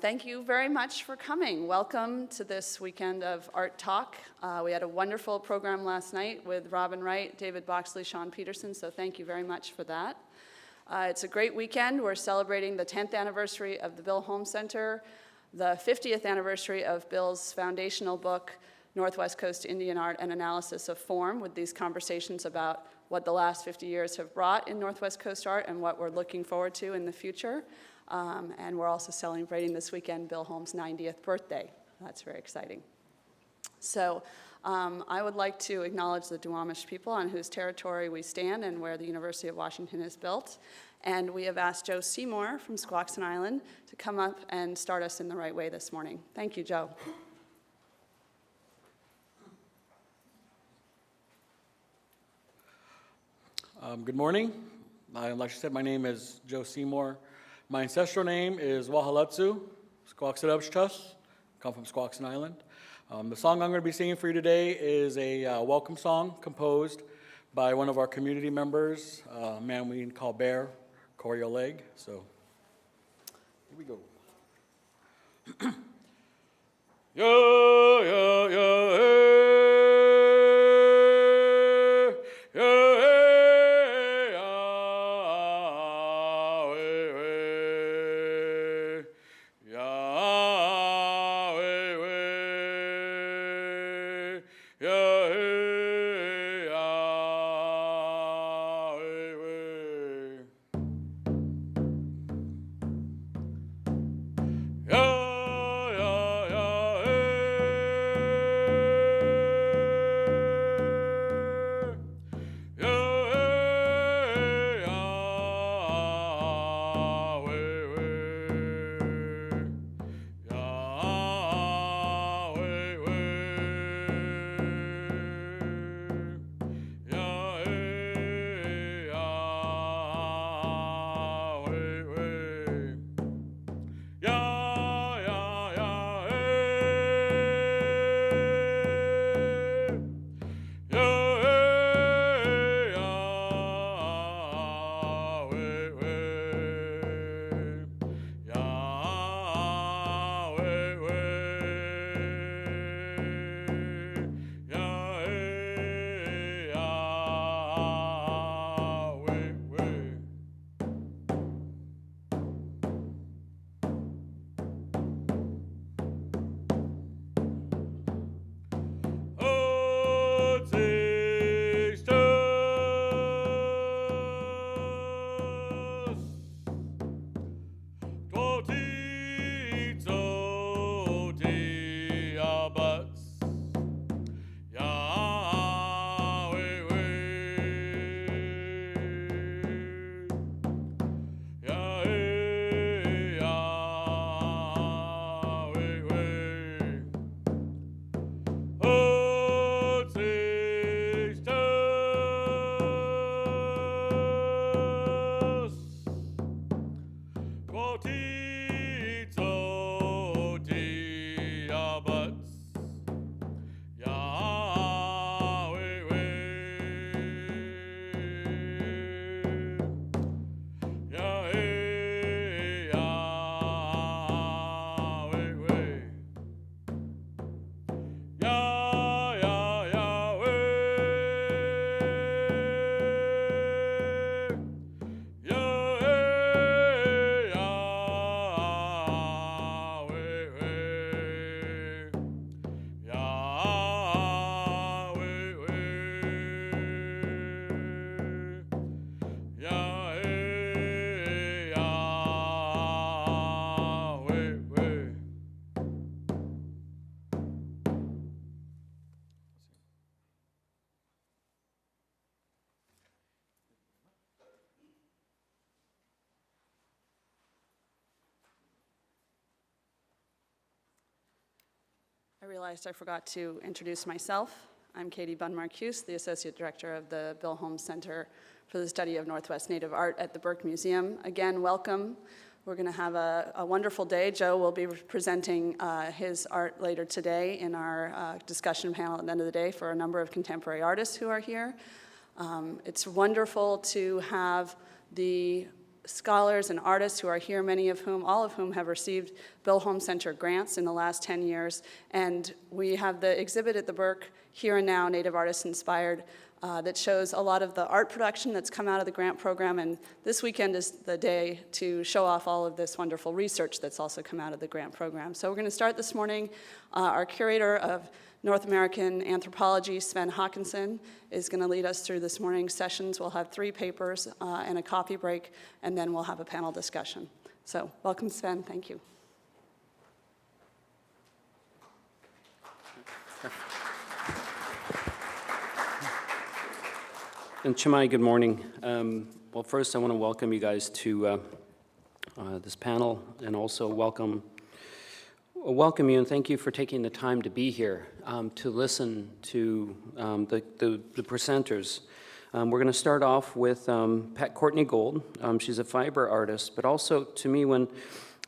Thank you very much for coming. Welcome to this weekend of Art Talk. We had a wonderful program last night with Robin Wright, David Boxley, Sean Peterson, so thank you very much for that. It's a great weekend. We're celebrating the 10th anniversary of the Bill Holmes Center, the 50th anniversary of Bill's foundational book, Northwest Coast Indian Art, An Analysis of Form, with these conversations about what the last 50 years have brought in Northwest Coast art and what we're looking forward to in the future. And we're also celebrating this weekend Bill Holmes' 90th birthday. That's very exciting. So I would like to acknowledge the Duwamish people on whose territory we stand and where the University of Washington is built. And we have asked Joe Seymour from Squaxin Island to come up and start us in the right way this morning. Thank you, Joe. Good morning. Like she said, my name is Joe Seymour. My ancestral name is Wahalatsu, Squaxin-Upshtus, come from Squaxin Island. The song I'm going to be singing for you today is a welcome song composed by one of our community members, a man we call Bear, Corey Oleg. So, here we go. Yo, yo, yo, hey. I realized I forgot to introduce myself. I'm Katie Bunn-Marcuse, the Associate Director of the Bill Holmes Center for the Study of Northwest Native Art at the Burke Museum. Again, welcome. We're going to have a wonderful day. Joe will be presenting his art later today in our discussion panel at the end of the day for a number of contemporary artists who are here. It's wonderful to have the scholars and artists who are here, all of whom have received Bill Holmes Center grants in the last 10 years. And we have the exhibit at the Burke, Here and Now, Native Artists Inspired, that shows a lot of the art production that's come out of the grant program. And this weekend is the day to show off all of this wonderful research that's also come out of the grant program. So we're going to start this morning. Our curator of North American Anthropology, Sven Hawkinson, is going to lead us through this morning's sessions. We'll have 3 papers and a coffee break, and then we'll have a panel discussion. So welcome, Sven. Thank you. And Chimai, good morning. Well, first I want to welcome you guys to this panel, and also welcome you and thank you for taking the time to be here to listen to the presenters. We're going to start off with Pat Courtney Gold. She's a fiber artist, but also to me, when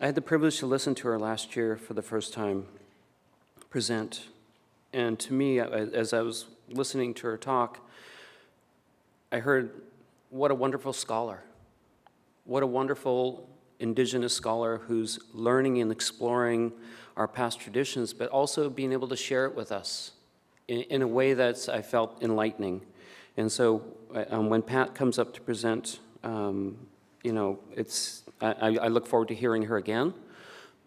I had the privilege to listen to her last year for the first time present, and to me, as I was listening to her talk, I heard, what a wonderful scholar. What a wonderful indigenous scholar who's learning and exploring our past traditions, but also being able to share it with us in a way that's, I felt, enlightening. And so when Pat comes up to present, you know, I look forward to hearing her again,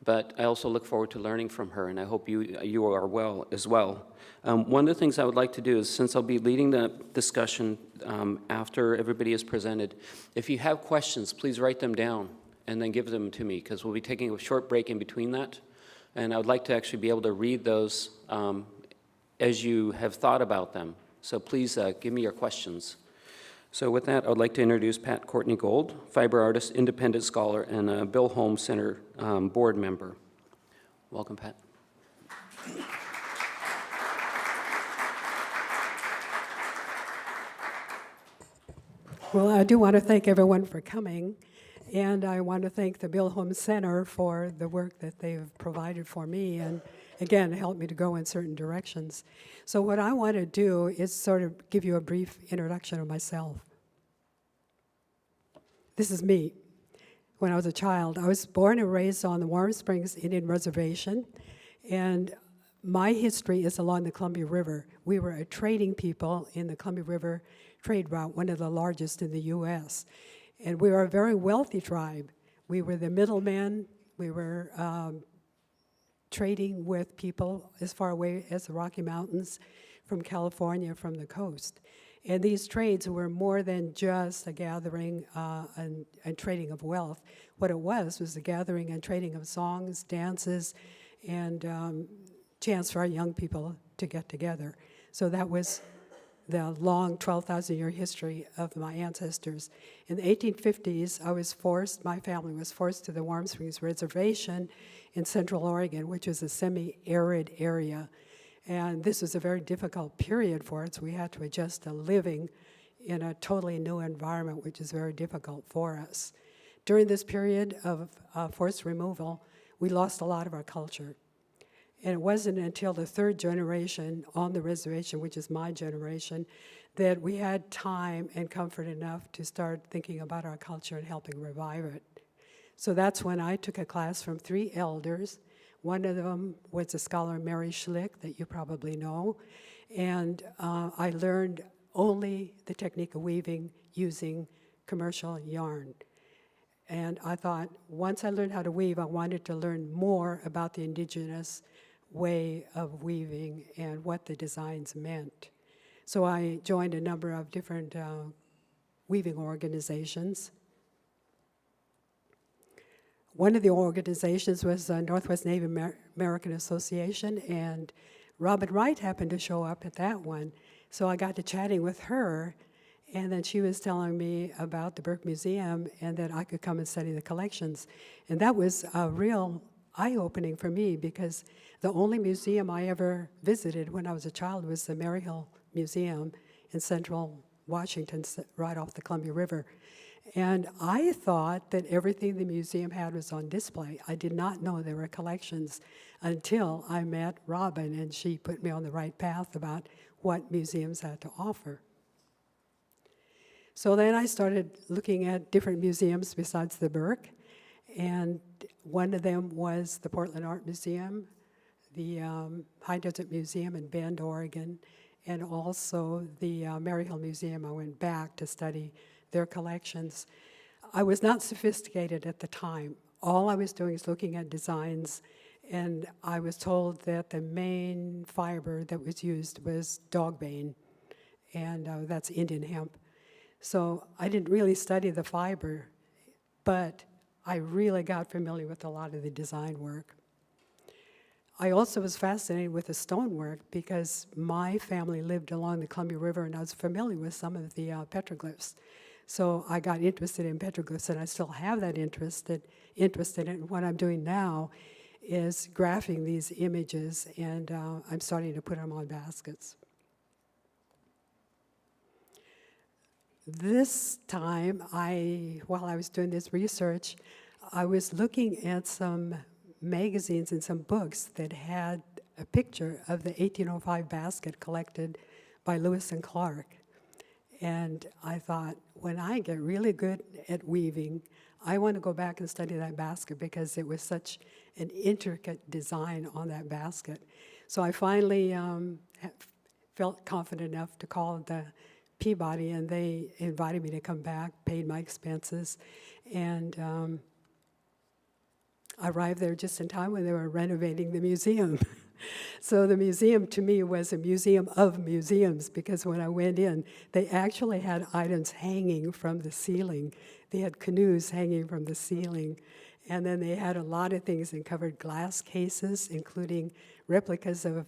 but I also look forward to learning from her, and I hope you are well as well. One of the things I would like to do is, since I'll be leading the discussion after everybody is presented, if you have questions, please write them down and then give them to me, because we'll be taking a short break in between that. And I would like to actually be able to read those as you have thought about them. So please give me your questions. So with that, I would like to introduce Pat Courtney Gold, fiber artist, independent scholar, and a Bill Holmes Center board member. Welcome, Pat. Well, I do want to thank everyone for coming, and I want to thank the Bill Holmes Center for the work that they've provided for me, and again, helped me to go in certain directions. So what I want to do is sort of give you a brief introduction of myself. This is me. When I was a child, I was born and raised on the Warm Springs Indian Reservation, and my history is along the Columbia River. We were a trading people in the Columbia River trade route, one of the largest in the U.S., and we were a very wealthy tribe. We were the middlemen. We were trading with people as far away as the Rocky Mountains from California, from the coast. And these trades were more than just a gathering and trading of wealth. What it was a gathering and trading of songs, dances, and chance for our young people to get together. So that was the long 12,000-year history of my ancestors. In the 1850s, my family was forced to the Warm Springs Reservation in Central Oregon, which is a semi-arid area. And this was a very difficult period for us. We had to adjust to living in a totally new environment, which is very difficult for us. During this period of forced removal, we lost a lot of our culture. And it wasn't until the 3rd generation on the reservation, which is my generation, that we had time and comfort enough to start thinking about our culture and helping revive it. So that's when I took a class from 3 elders. One of them was a scholar, Mary Schlick, that you probably know. And I learned only the technique of weaving using commercial yarn. And I thought, once I learned how to weave, I wanted to learn more about the indigenous way of weaving and what the designs meant. So I joined a number of different weaving organizations. One of the organizations was Northwest Native American Association, and Robin Wright happened to show up at that one. So I got to chatting with her, and then she was telling me about the Burke Museum and that I could come and study the collections. And that was a real eye-opening for me, because the only museum I ever visited when I was a child was the Maryhill Museum in central Washington, right off the Columbia River. And I thought that everything the museum had was on display. I did not know there were collections until I met Robin, and she put me on the right path about what museums had to offer. So then I started looking at different museums besides the Burke, and one of them was the Portland Art Museum, the High Desert Museum in Bend, Oregon, and also the Maryhill Museum. I went back to study their collections. I was not sophisticated at the time. All I was doing is looking at designs, and I was told that the main fiber that was used was dogbane, and that's Indian hemp. So I didn't really study the fiber, but I really got familiar with a lot of the design work. I also was fascinated with the stonework because my family lived along the Columbia River, and I was familiar with some of the petroglyphs. So I got interested in petroglyphs, and I still have that interest in it. And what I'm doing now is graphing these images, and I'm starting to put them on baskets. This time, while I was doing this research, I was looking at some magazines and some books that had a picture of the 1805 basket collected by Lewis and Clark. And I thought, when I get really good at weaving, I want to go back and study that basket because it was such an intricate design on that basket. So I finally felt confident enough to call the Peabody, and they invited me to come back, paid my expenses, and I arrived there just in time when they were renovating the museum. So the museum to me was a museum of museums, because when I went in, they actually had items hanging from the ceiling. They had canoes hanging from the ceiling. And then they had a lot of things in covered glass cases, including replicas of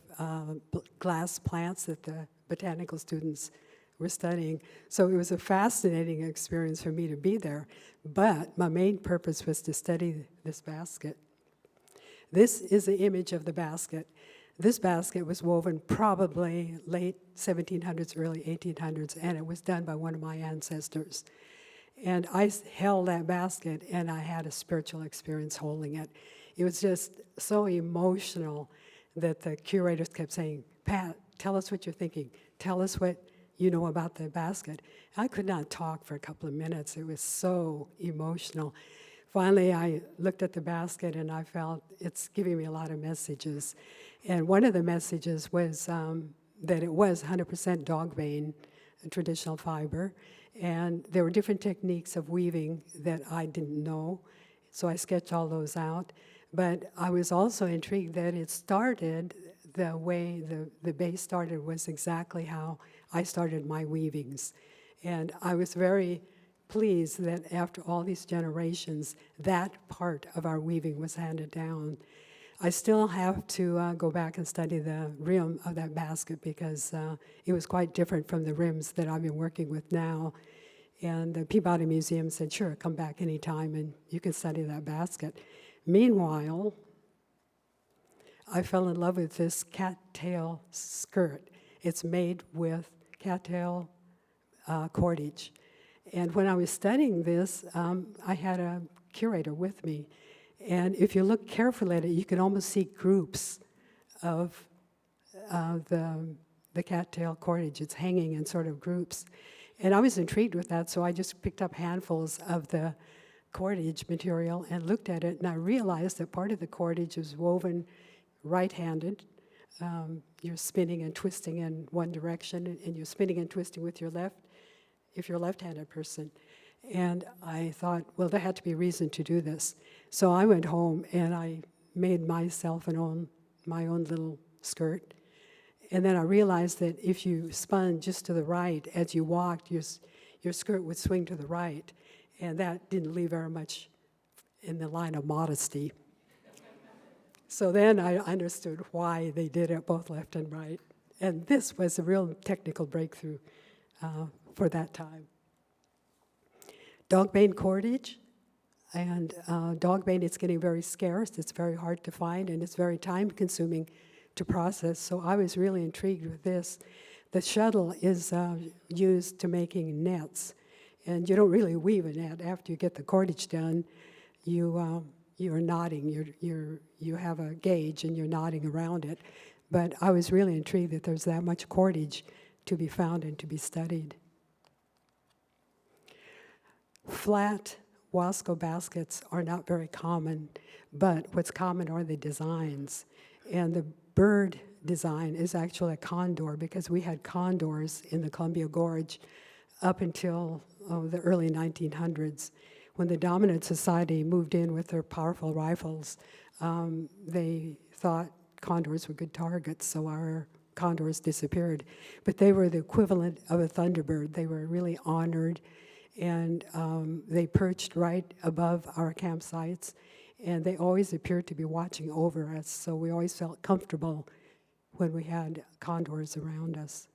glass plants that the botanical students were studying. So it was a fascinating experience for me to be there. But my main purpose was to study this basket. This is the image of the basket. This basket was woven probably late 1700s, early 1800s, and it was done by one of my ancestors. And I held that basket, and I had a spiritual experience holding it. It was just so emotional that the curators kept saying, "Pat, tell us what you're thinking. Tell us what you know about the basket." I could not talk for a couple of minutes. It was so emotional. Finally, I looked at the basket, and I felt it's giving me a lot of messages. And one of the messages was that it was 100% dogbane, a traditional fiber, and there were different techniques of weaving that I didn't know, so I sketched all those out. But I was also intrigued that it started the way the base started was exactly how I started my weavings. And I was very pleased that after all these generations, that part of our weaving was handed down. I still have to go back and study the rim of that basket because it was quite different from the rims that I've been working with now. And the Peabody Museum said, "Sure, come back anytime and you can study that basket." Meanwhile, I fell in love with this cattail skirt. It's made with cattail cordage. And when I was studying this, I had a curator with me. And if you look carefully at it, you can almost see groups of the cattail cordage. It's hanging in sort of groups. And I was intrigued with that, so I just picked up handfuls of the cordage material and looked at it, and I realized that part of the cordage is woven right-handed. You're spinning and twisting in one direction, and you're spinning and twisting with your left, if you're a left-handed person. And I thought, well, there had to be a reason to do this. So I went home and I made myself my own little skirt. And then I realized that if you spun just to the right as you walked, your skirt would swing to the right. And that didn't leave very much in the line of modesty. So then I understood why they did it both left and right. And this was a real technical breakthrough for that time. Dogbane cordage, and dogbane, it's getting very scarce, it's very hard to find, and it's very time-consuming to process, so I was really intrigued with this. The shuttle is used to making nets, and you don't really weave a net. After you get the cordage done, you're knotting, you have a gauge and you're knotting around it. But I was really intrigued that there's that much cordage to be found and to be studied. Flat Wasco baskets are not very common, but what's common are the designs. And the bird design is actually a condor, because we had condors in the Columbia Gorge up until the early 1900s. When the dominant society moved in with their powerful rifles, they thought condors were good targets, so our condors disappeared. But they were the equivalent of a thunderbird. They were really honored, and they perched right above our campsites, and they always appeared to be watching over us, so we always felt comfortable when we had condors around us.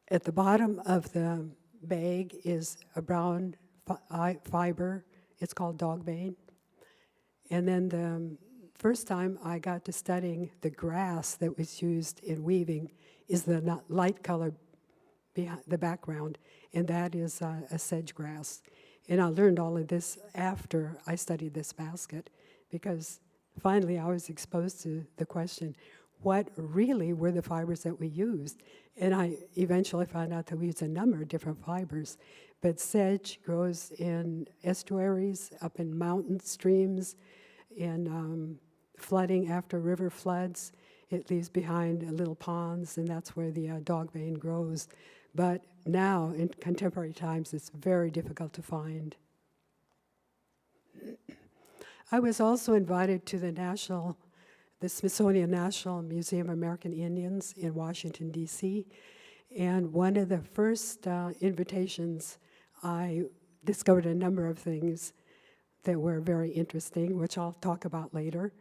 At the bottom of the bag is a brown fiber. It's called dogbane. And then the first time I got to studying the grass that was used in weaving is the light color behind the background, and that is a sedge grass. And I learned all of this after I studied this basket, because finally I was exposed to the question, what really were the fibers that we used? And I eventually found out that we used a number of different fibers. But sedge grows in estuaries, up in mountain streams, in flooding after river floods. It leaves behind little ponds, and that's where the dogbane grows. But now, in contemporary times, it's very difficult to find. I was also invited to the Smithsonian National Museum of American Indians in Washington, D.C., and one of the first invitations, I discovered a number of things that were very interesting, which I'll talk about later.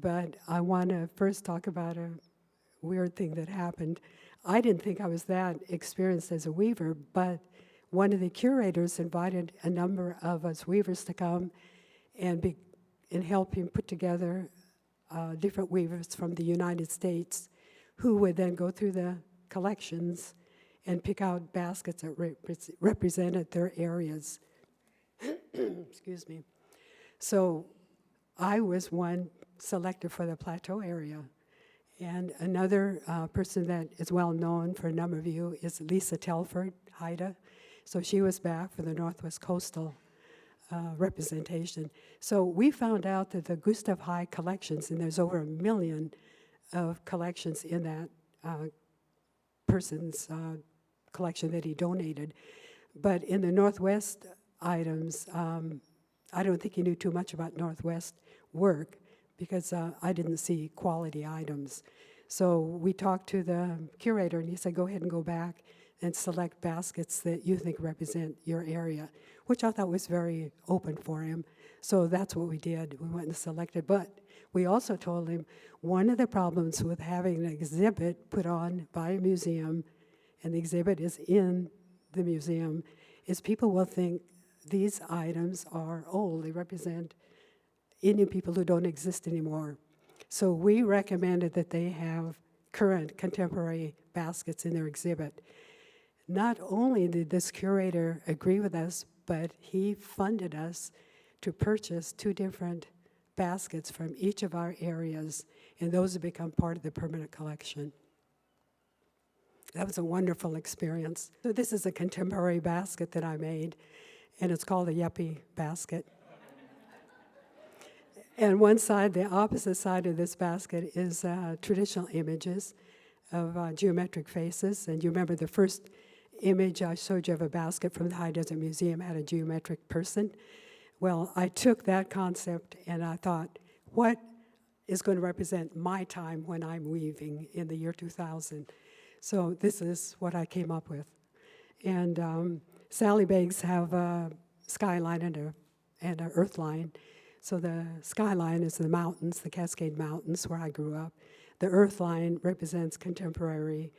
But I want to first talk about a weird thing that happened. I didn't think I was that experienced as a weaver, but one of the curators invited a number of us weavers to come and help him put together different weavers from the United States, who would then go through the collections and pick out baskets that represented their areas. Excuse me. So I was one selected for the Plateau area. And another person that is well known for a number of you is Lisa Telford, Haida. So she was back for the Northwest Coastal representation. So we found out that the Gustav High collections, and there's over 1 million of collections in that person's collection that he donated. But in the Northwest items, I don't think he knew too much about Northwest work, because I didn't see quality items. So we talked to the curator, and he said, go ahead and go back and select baskets that you think represent your area, which I thought was very open for him. So that's what we did. We went and selected. But we also told him one of the problems with having an exhibit put on by a museum, and the exhibit is in the museum, is people will think these items are old. They represent Indian people who don't exist anymore. So we recommended that they have current contemporary baskets in their exhibit. Not only did this curator agree with us, but he funded us to purchase 2 different baskets from each of our areas, and those have become part of the permanent collection. That was a wonderful experience. So this is a contemporary basket that I made, and it's called a yuppie basket. And one side, the opposite side of this basket, is traditional images of geometric faces. And you remember the first image I showed you of a basket from the High Desert Museum had a geometric person. Well, I took that concept and I thought, what is going to represent my time when I'm weaving in the year 2000? So this is what I came up with. And Sally bags have a skyline and an earth line. So the skyline is the mountains, the Cascade Mountains, where I grew up. The earth line represents contemporary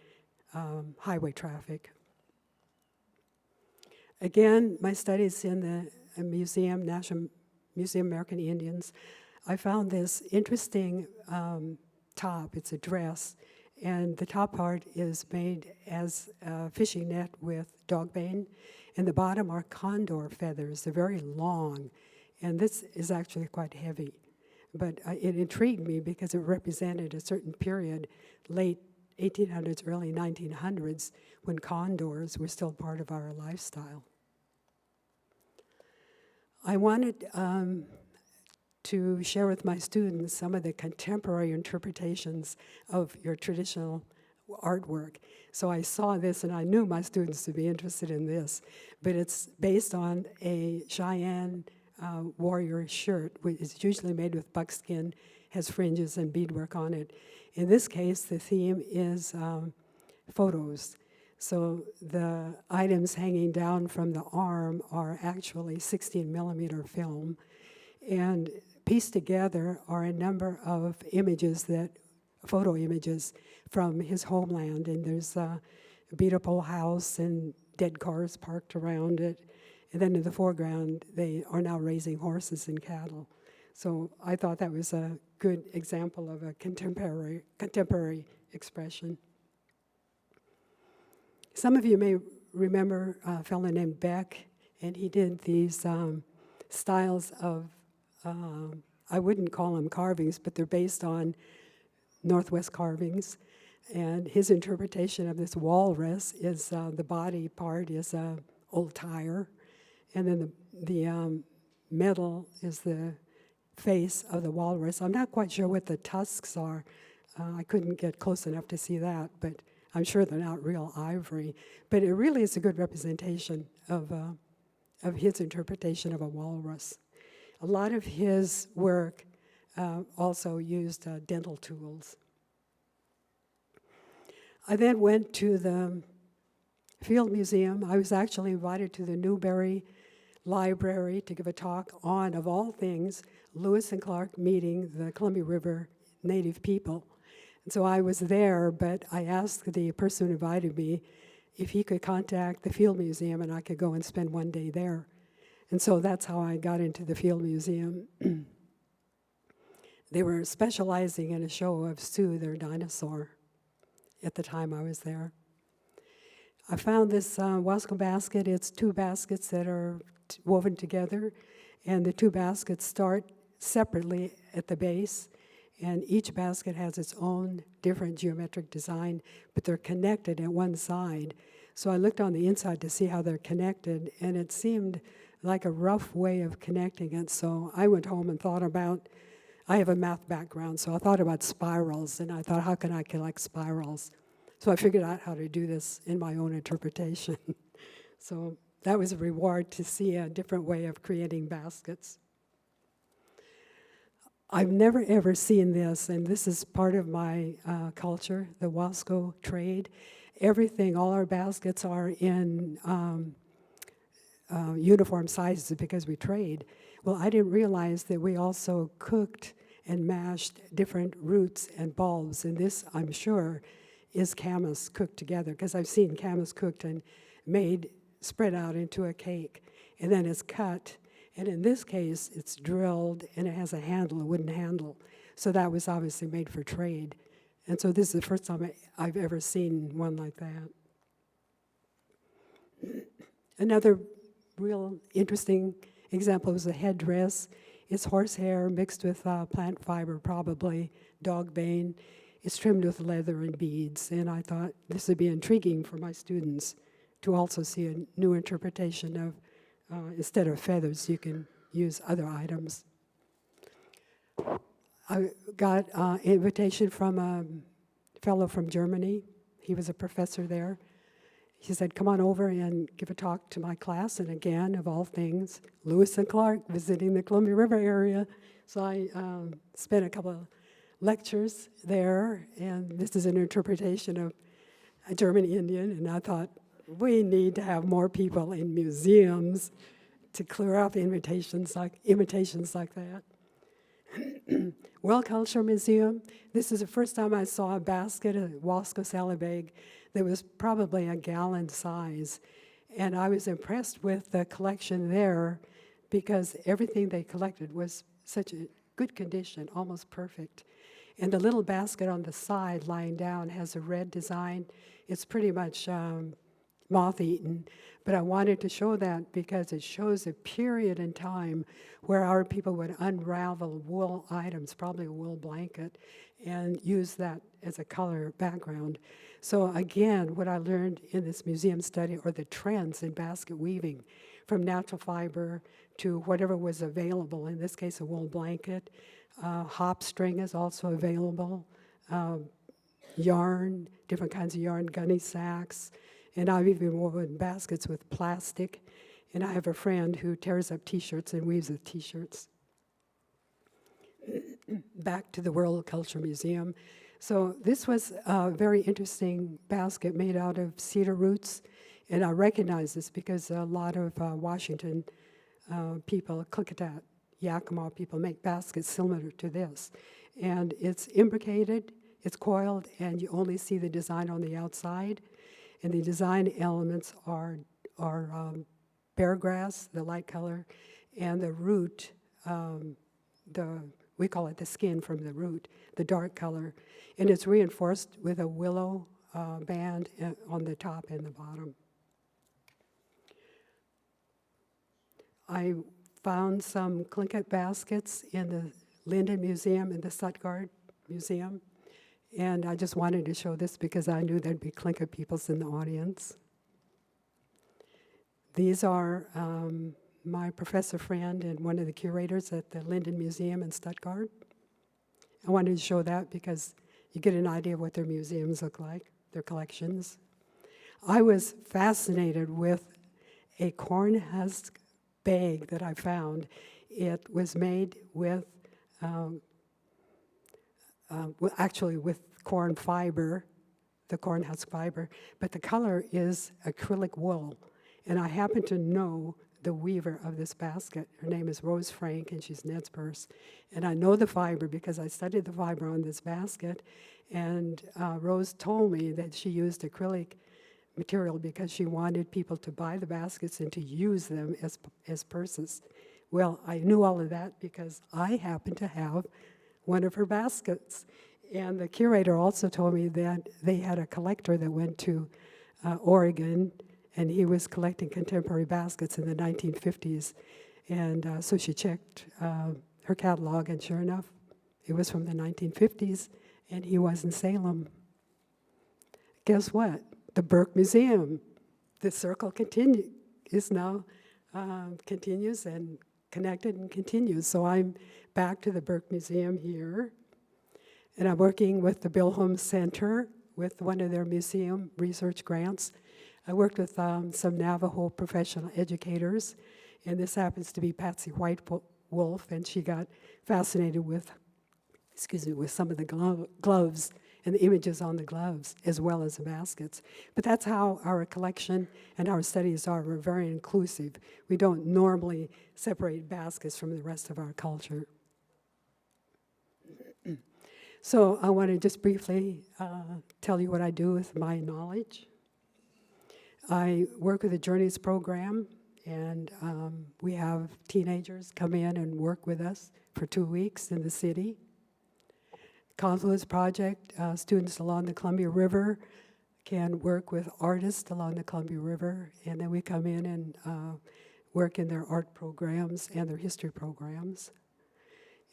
highway traffic. Again, my studies in the museum, National Museum of American Indians, I found this interesting top. It's a dress, and the top part is made as a fishing net with dogbane, and the bottom are condor feathers. They're very long. And this is actually quite heavy. But it intrigued me because it represented a certain period, late 1800s, early 1900s, when condors were still part of our lifestyle. I wanted to share with my students some of the contemporary interpretations of your traditional artwork. So I saw this and I knew my students would be interested in this, but it's based on a Cheyenne warrior shirt, which is usually made with buckskin, has fringes and beadwork on it. In this case, the theme is photos. So the items hanging down from the arm are actually 16 millimeter film, and pieced together are a number of images photo images from his homeland, and there's a beat-up-old house and dead cars parked around it, and then in the foreground, they are now raising horses and cattle. So I thought that was a good example of a contemporary expression. Some of you may remember a fellow named Beck, and he did these styles of, I wouldn't call them carvings, but they're based on Northwest carvings. And his interpretation of this walrus is the body part is a old tire, and then the metal is the face of the walrus. I'm not quite sure what the tusks are. I couldn't get close enough to see that, but I'm sure they're not real ivory. But it really is a good representation of his interpretation of a walrus. A lot of his work also used dental tools. I then went to the Field Museum. I was actually invited to the Newberry Library to give a talk on, of all things, Lewis and Clark meeting the Columbia River Native people. And so I was there, but I asked the person who invited me if he could contact the Field Museum and I could go and spend one day there. And so that's how I got into the Field Museum. They were specializing in a show of Stu, their dinosaur, at the time I was there. I found this Wasco basket. It's two baskets that are woven together, and the two baskets start separately at the base, and each basket has its own different geometric design, but they're connected at one side. So I looked on the inside to see how they're connected, and it seemed like a rough way of connecting it. So I went home and thought about, I have a math background, so I thought about spirals, and I thought, how can I collect spirals? So I figured out how to do this in my own interpretation. So that was a reward to see a different way of creating baskets. I've never ever seen this, and this is part of my culture, the Wasco trade. Everything, all our baskets are in uniform sizes because we trade. Well, I didn't realize that we also cooked and mashed different roots and bulbs, and this, I'm sure, is camas cooked together, because I've seen camas cooked and made, spread out into a cake, and then it's cut. And in this case, it's drilled, and it has a handle, a wooden handle. So that was obviously made for trade. And so this is the first time I've ever seen one like that. Another real interesting example was a headdress. It's horsehair mixed with plant fiber, probably dog bane. It's trimmed with leather and beads, and I thought this would be intriguing for my students to also see a new interpretation of, instead of feathers, you can use other items. I got an invitation from a fellow from Germany. He was a professor there. He said, come on over and give a talk to my class, and again, of all things, Lewis and Clark visiting the Columbia River area. So I spent a couple of lectures there, and this is an interpretation of a German Indian, and I thought, we need to have more people in museums to clear up imitations like that. World Culture Museum, this is the first time I saw a basket, a Wasco salad that was probably a gallon size, and I was impressed with the collection there because everything they collected was such a good condition, almost perfect. And the little basket on the side lying down has a red design. It's pretty much moth-eaten, but I wanted to show that because it shows a period in time where our people would unravel wool items, probably a wool blanket, and use that as a color background. So again, what I learned in this museum study are the trends in basket weaving from natural fiber to whatever was available, in this case a wool blanket. Hop string is also available, yarn, different kinds of yarn, gunny sacks, and I've even woven baskets with plastic. And I have a friend who tears up T-shirts and weaves with T-shirts. Back to the World Culture Museum. So this was a very interesting basket made out of cedar roots, and I recognize this because a lot of Washington people, Klickitat, Yakima people make baskets similar to this. And it's imbricated, it's coiled, and you only see the design on the outside. And the design elements are bear grass, the light color, and the root, we call it the skin from the root, the dark color. And it's reinforced with a willow band on the top and the bottom. I found some Tlingit baskets in the Linden Museum and the Stuttgart Museum. And I just wanted to show this because I knew there'd be Tlingit peoples in the audience. These are my professor friend and one of the curators at the Linden Museum in Stuttgart. I wanted to show that because you get an idea of what their museums look like, their collections. I was fascinated with a corn husk bag that I found. It was made with, actually with corn fiber, the corn husk fiber, but the color is acrylic wool. And I happen to know the weaver of this basket. Her name is Rose Frank, and she's Ned's Purse. And I know the fiber because I studied the fiber on this basket. And Rose told me that she used acrylic material because she wanted people to buy the baskets and to use them as purses. Well, I knew all of that because I happened to have one of her baskets. And the curator also told me that they had a collector that went to Oregon, and he was collecting contemporary baskets in the 1950s. And so she checked her catalog, and sure enough, it was from the 1950s, and he was in Salem. Guess what? The Burke Museum. The circle is now continues and connected and continues. So I'm back to the Burke Museum here, and I'm working with the Bill Holmes Center with one of their museum research grants. I worked with some Navajo professional educators, and this happens to be Patsy White Wolf, and she got fascinated with, with some of the gloves and the images on the gloves, as well as the baskets. But that's how our collection and our studies are. We're very inclusive. We don't normally separate baskets from the rest of our culture. So I want to just briefly tell you what I do with my knowledge. I work with the Journeys program, and we have teenagers come in and work with us for 2 weeks in the city. Confluence Project, students along the Columbia River can work with artists along the Columbia River, and then we come in and work in their art programs and their history programs.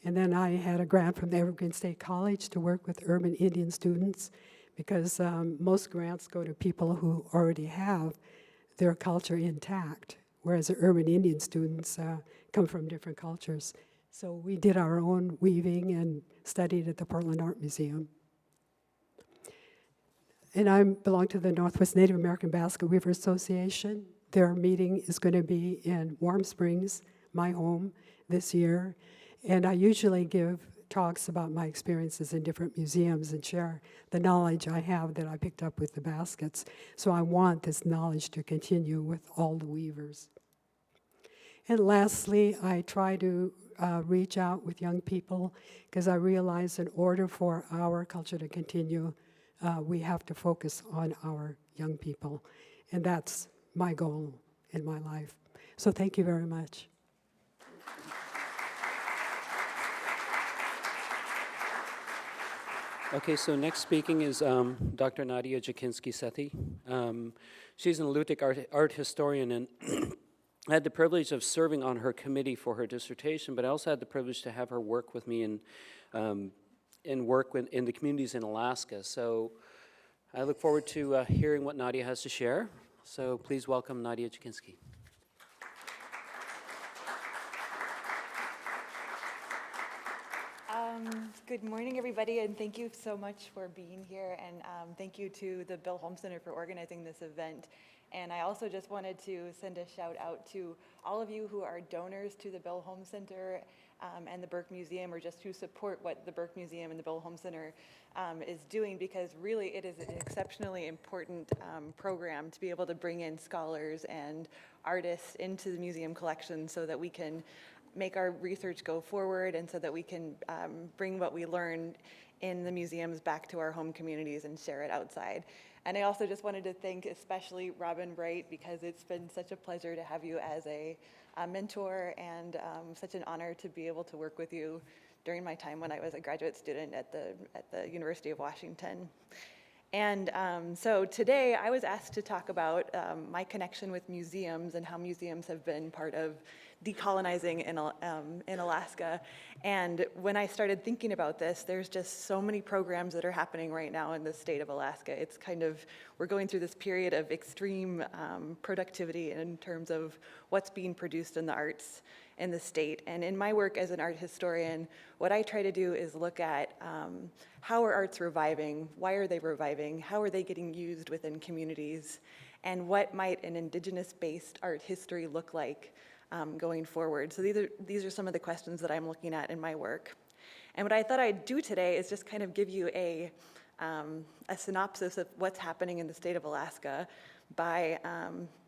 And then I had a grant from the Evergreen State College to work with urban Indian students, because most grants go to people who already have their culture intact, whereas the urban Indian students come from different cultures. So we did our own weaving and studied at the Portland Art Museum. And I belong to the Northwest Native American Basket Weaver Association. Their meeting is going to be in Warm Springs, my home, this year. And I usually give talks about my experiences in different museums and share the knowledge I have that I picked up with the baskets. So I want this knowledge to continue with all the weavers. And lastly, I try to reach out with young people, because I realize in order for our culture to continue, we have to focus on our young people. And that's my goal in my life. So thank you very much. Okay, so next speaking is Dr. Nadia Jakinski-Sethi. She's an Alutiiq art historian, and I had the privilege of serving on her committee for her dissertation, but I also had the privilege to have her work with me in the communities in Alaska. So I look forward to hearing what Nadia has to share. So please welcome Nadia Jakinski. Good morning, everybody, and thank you so much for being here. And thank you to the Bill Holmes Center for organizing this event. And I also just wanted to send a shout out to all of you who are donors to the Bill Holmes Center and the Burke Museum, or just who support what the Burke Museum and the Bill Holmes Center is doing, because really it is an exceptionally important program to be able to bring in scholars and artists into the museum collection so that we can make our research go forward, and so that we can bring what we learned in the museums back to our home communities and share it outside. And I also just wanted to thank especially Robin Wright, because it's been such a pleasure to have you as a mentor, and such an honor to be able to work with you during my time when I was a graduate student at the University of Washington. And so today I was asked to talk about my connection with museums and how museums have been part of decolonizing in Alaska. And when I started thinking about this, there's just so many programs that are happening right now in the state of Alaska. It's kind of, we're going through this period of extreme productivity in terms of what's being produced in the arts in the state. And in my work as an art historian, what I try to do is look at how are arts reviving, why are they reviving, how are they getting used within communities, and what might an indigenous-based art history look like going forward. So these are some of the questions that I'm looking at in my work. And what I thought I'd do today is just kind of give you a synopsis of what's happening in the state of Alaska by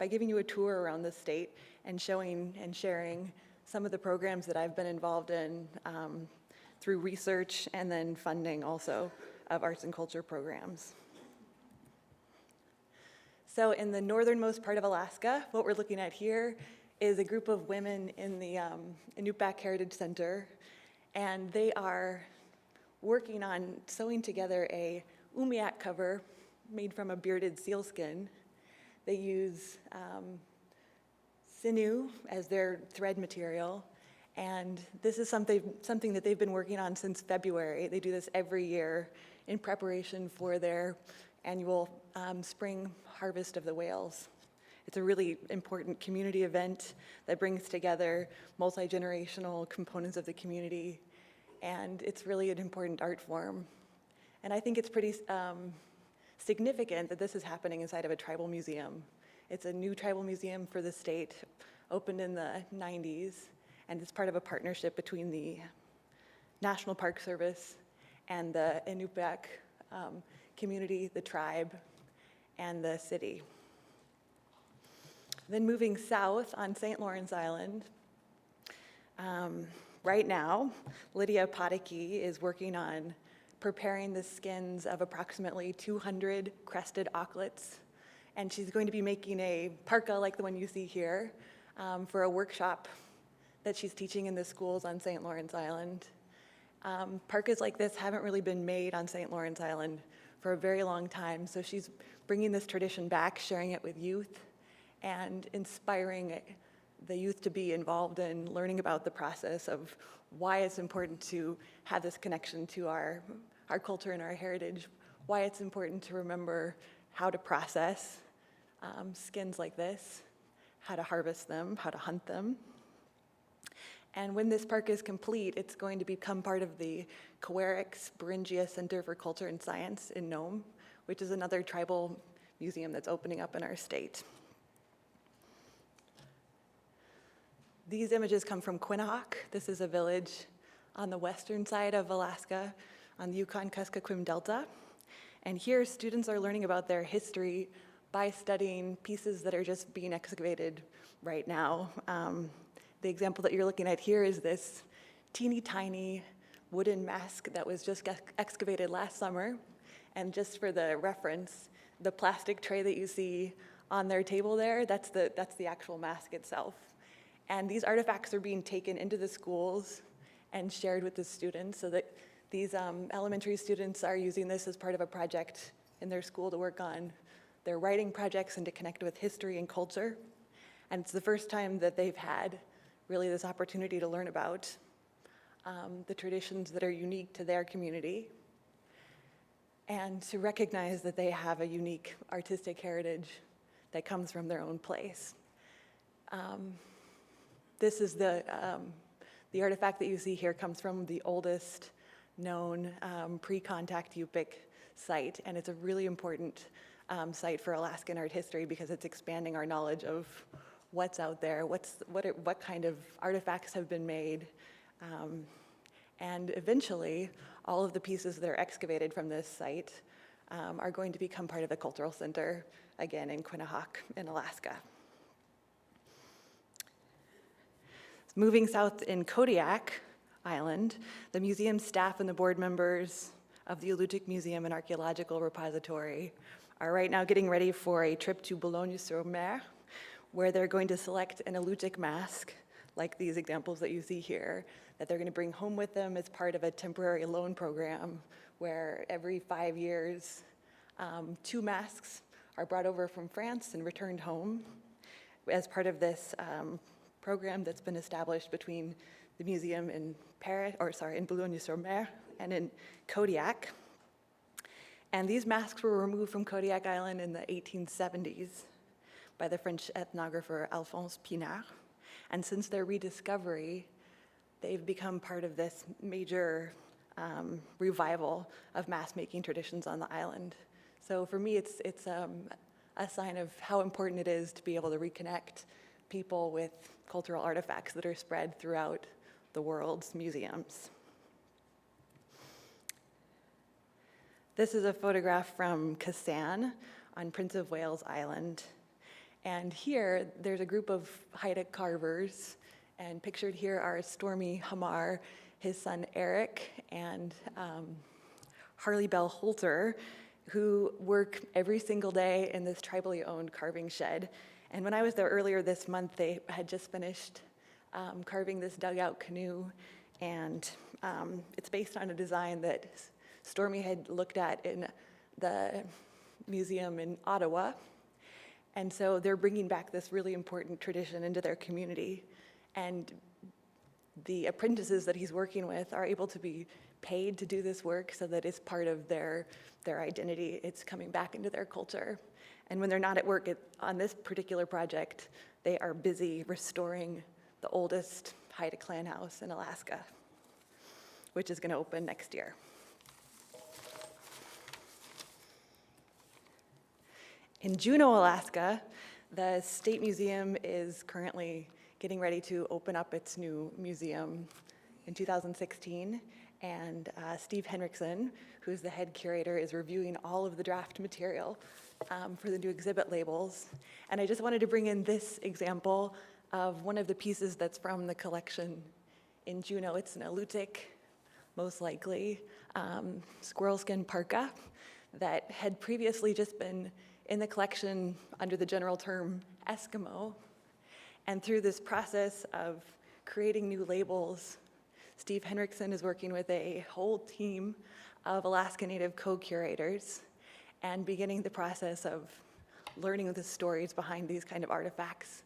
giving you a tour around the state and showing and sharing some of the programs that I've been involved in through research and then funding also of arts and culture programs. So in the northernmost part of Alaska, what we're looking at here is a group of women in the Inupiaq Heritage Center, and they are working on sewing together a umiak cover made from a bearded sealskin. They use sinew as their thread material, and this is something that they've been working on since February. They do this every year in preparation for their annual spring harvest of the whales. It's a really important community event that brings together multi-generational components of the community, and it's really an important art form. And I think it's pretty significant that this is happening inside of a tribal museum. It's a new tribal museum for the state, opened in the 90s, and it's part of a partnership between the National Park Service and the Inupiaq community, the tribe, and the city. Then moving south on St. Lawrence Island, right now, Lydia Potiki is working on preparing the skins of approximately 200 crested auklets, and she's going to be making a parka like the one you see here for a workshop that she's teaching in the schools on St. Lawrence Island. Parkas like this haven't really been made on St. Lawrence Island for a very long time, so she's bringing this tradition back, sharing it with youth, and inspiring the youth to be involved in learning about the process of why it's important to have this connection to our culture and our heritage, why it's important to remember how to process skins like this, how to harvest them, how to hunt them. And when this park is complete, it's going to become part of the Coerix Beringia Center for Culture and Science in Nome, which is another tribal museum that's opening up in our state. These images come from Quinnahock. This is a village on the western side of Alaska, on the Yukon-Kuskokwim Delta. And here, students are learning about their history by studying pieces that are just being excavated right now. The example that you're looking at here is this teeny tiny wooden mask that was just excavated last summer. And just for the reference, the plastic tray that you see on their table there, that's the actual mask itself. And these artifacts are being taken into the schools and shared with the students, so that these elementary students are using this as part of a project in their school to work on their writing projects and to connect with history and culture. And it's the first time that they've had really this opportunity to learn about the traditions that are unique to their community, and to recognize that they have a unique artistic heritage that comes from their own place. This is the artifact that you see here comes from the oldest known pre-contact Yupik site, and it's a really important site for Alaskan art history because it's expanding our knowledge of what's out there, what kind of artifacts have been made, and eventually all of the pieces that are excavated from this site are going to become part of the cultural center, again in Quinnahock in Alaska. Moving south in Kodiak Island, the museum staff and the board members of the Alutiiq Museum and Archaeological Repository are right now getting ready for a trip to Boulogne-sur-Mer, where they're going to select an Alutiiq mask, like these examples that you see here, that they're going to bring home with them as part of a temporary loan program where every 5 years, 2 masks are brought over from France and returned home as part of this program that's been established between the museum in in Boulogne-sur-Mer and in Kodiak. And these masks were removed from Kodiak Island in the 1870s by the French ethnographer Alphonse Pinard. And since their rediscovery, they've become part of this major revival of mask-making traditions on the island. So for me, it's a sign of how important it is to be able to reconnect people with cultural artifacts that are spread throughout the world's museums. This is a photograph from Cassan on Prince of Wales Island. And here, there's a group of Haida carvers, and pictured here are Stormy Hamar, his son Eric, and Harley Bell Holter, who work every single day in this tribally owned carving shed. And when I was there earlier this month, they had just finished carving this dugout canoe, and it's based on a design that Stormy had looked at in the museum in Ottawa. And so they're bringing back this really important tradition into their community. And the apprentices that he's working with are able to be paid to do this work so that it's part of their identity. It's coming back into their culture. And when they're not at work on this particular project, they are busy restoring the oldest Haida clan house in Alaska, which is going to open next year. In Juneau, Alaska, the State Museum is currently getting ready to open up its new museum in 2016. And Steve Henriksen, who's the head curator, is reviewing all of the draft material for the new exhibit labels. And I just wanted to bring in this example of one of the pieces that's from the collection in Juneau. It's an Alutiiq, most likely, squirrel skin parka that had previously just been in the collection under the general term Eskimo. And through this process of creating new labels, Steve Henriksen is working with a whole team of Alaska Native co-curators and beginning the process of learning the stories behind these kind of artifacts.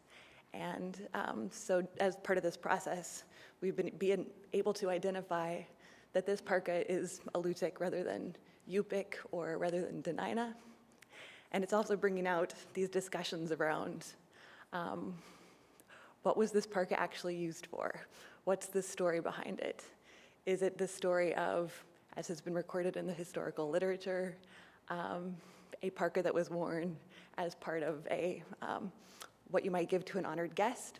And so as part of this process, we've been able to identify that this parka is Alutiiq rather than Yupik or rather than Dena'ina. And it's also bringing out these discussions around what was this parka actually used for? What's the story behind it? Is it the story of, as has been recorded in the historical literature, a parka that was worn as part of what you might give to an honored guest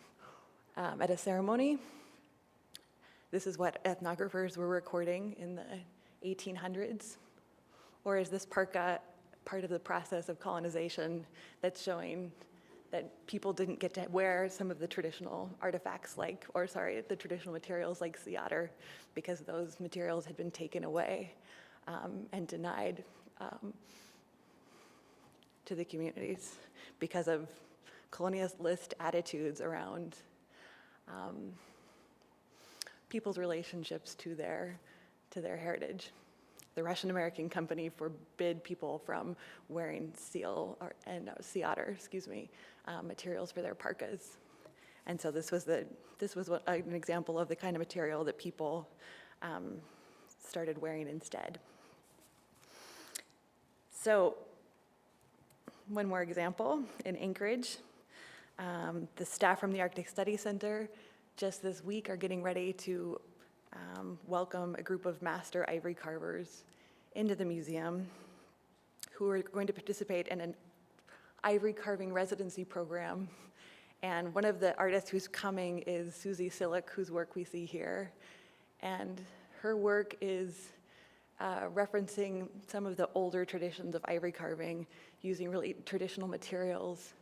at a ceremony? This is what ethnographers were recording in the 1800s. Or is this parka part of the process of colonization that's showing that people didn't get to wear some of the traditional artifacts the traditional materials like sea otter because those materials had been taken away and denied to the communities because of colonialist attitudes around people's relationships to their heritage. The Russian American company forbid people from wearing sea otter materials for their parkas. And so this was an example of the kind of material that people started wearing instead. So one more example, in Anchorage, the staff from the Arctic Study Center just this week are getting ready to welcome a group of master ivory carvers into the museum who are going to participate in an ivory carving residency program. And one of the artists who's coming is Susie Sillick, whose work we see here. And her work is referencing some of the older traditions of ivory carving using really traditional materials.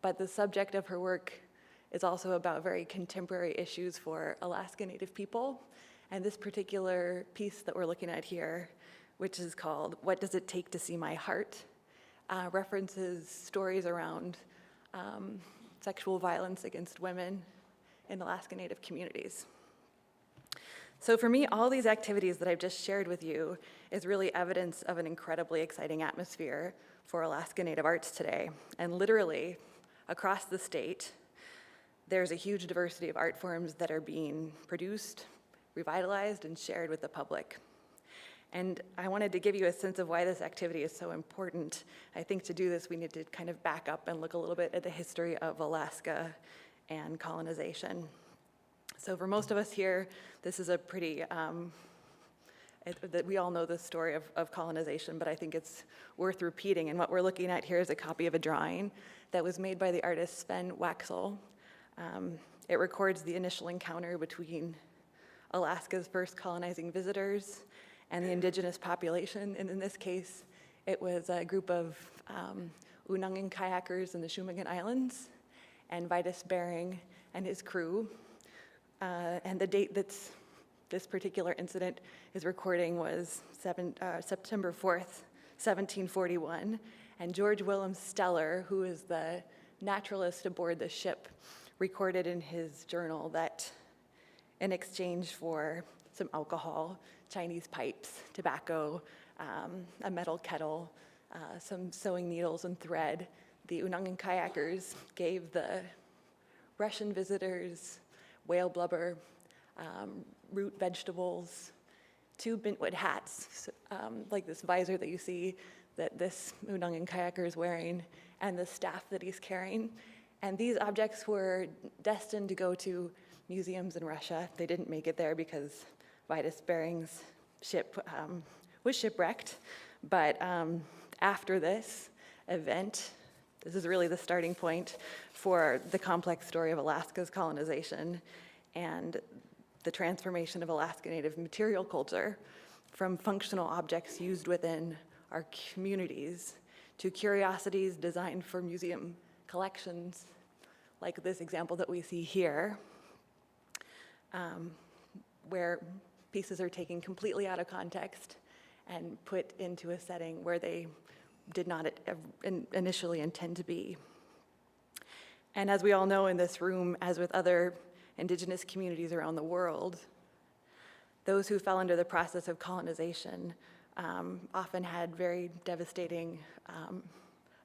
But the subject of her work is also about very contemporary issues for Alaska Native people. And this particular piece that we're looking at here, which is called "What Does It Take to See My Heart?" references stories around sexual violence against women in Alaska Native communities. So for me, all these activities that I've just shared with you is really evidence of an incredibly exciting atmosphere for Alaska Native arts today. And literally, across the state, there's a huge diversity of art forms that are being produced, revitalized, and shared with the public. And I wanted to give you a sense of why this activity is so important. I think to do this, we need to kind of back up and look a little bit at the history of Alaska and colonization. So for most of us here, this is a pretty, that we all know the story of colonization, but I think it's worth repeating. And what we're looking at here is a copy of a drawing that was made by the artist Sven Waxel. It records the initial encounter between Alaska's first colonizing visitors and the indigenous population. And in this case, it was a group of Unangan kayakers in the Shumagon Islands, and Vitus Bering and his crew. And the date that this particular incident is recording was September 4th, 1741. And George Willem Steller, who is the naturalist aboard the ship, recorded in his journal that in exchange for some alcohol, Chinese pipes, tobacco, a metal kettle, some sewing needles and thread, the Unangan kayakers gave the Russian visitors whale blubber, root vegetables, 2 bintwood hats, like this visor that you see that this Unangan kayaker is wearing, and the staff that he's carrying. And these objects were destined to go to museums in Russia. They didn't make it there because Vitus Bering's ship was shipwrecked. But after this event, this is really the starting point for the complex story of Alaska's colonization and the transformation of Alaska Native material culture from functional objects used within our communities to curiosities designed for museum collections, like this example that we see here, where pieces are taken completely out of context and put into a setting where they did not initially intend to be. And as we all know in this room, as with other indigenous communities around the world, those who fell under the process of colonization often had very devastating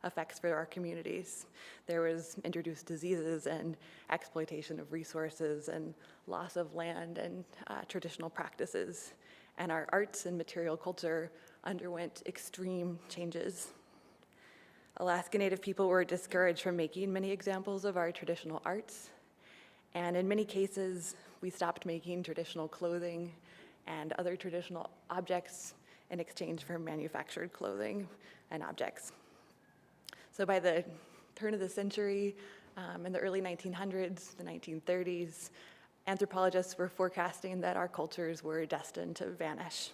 effects for our communities. There was introduced diseases and exploitation of resources and loss of land and traditional practices. And our arts and material culture underwent extreme changes. Alaska Native people were discouraged from making many examples of our traditional arts. And in many cases, we stopped making traditional clothing and other traditional objects in exchange for manufactured clothing and objects. So by the turn of the century, in the early 1900s, the 1930s, anthropologists were forecasting that our cultures were destined to vanish.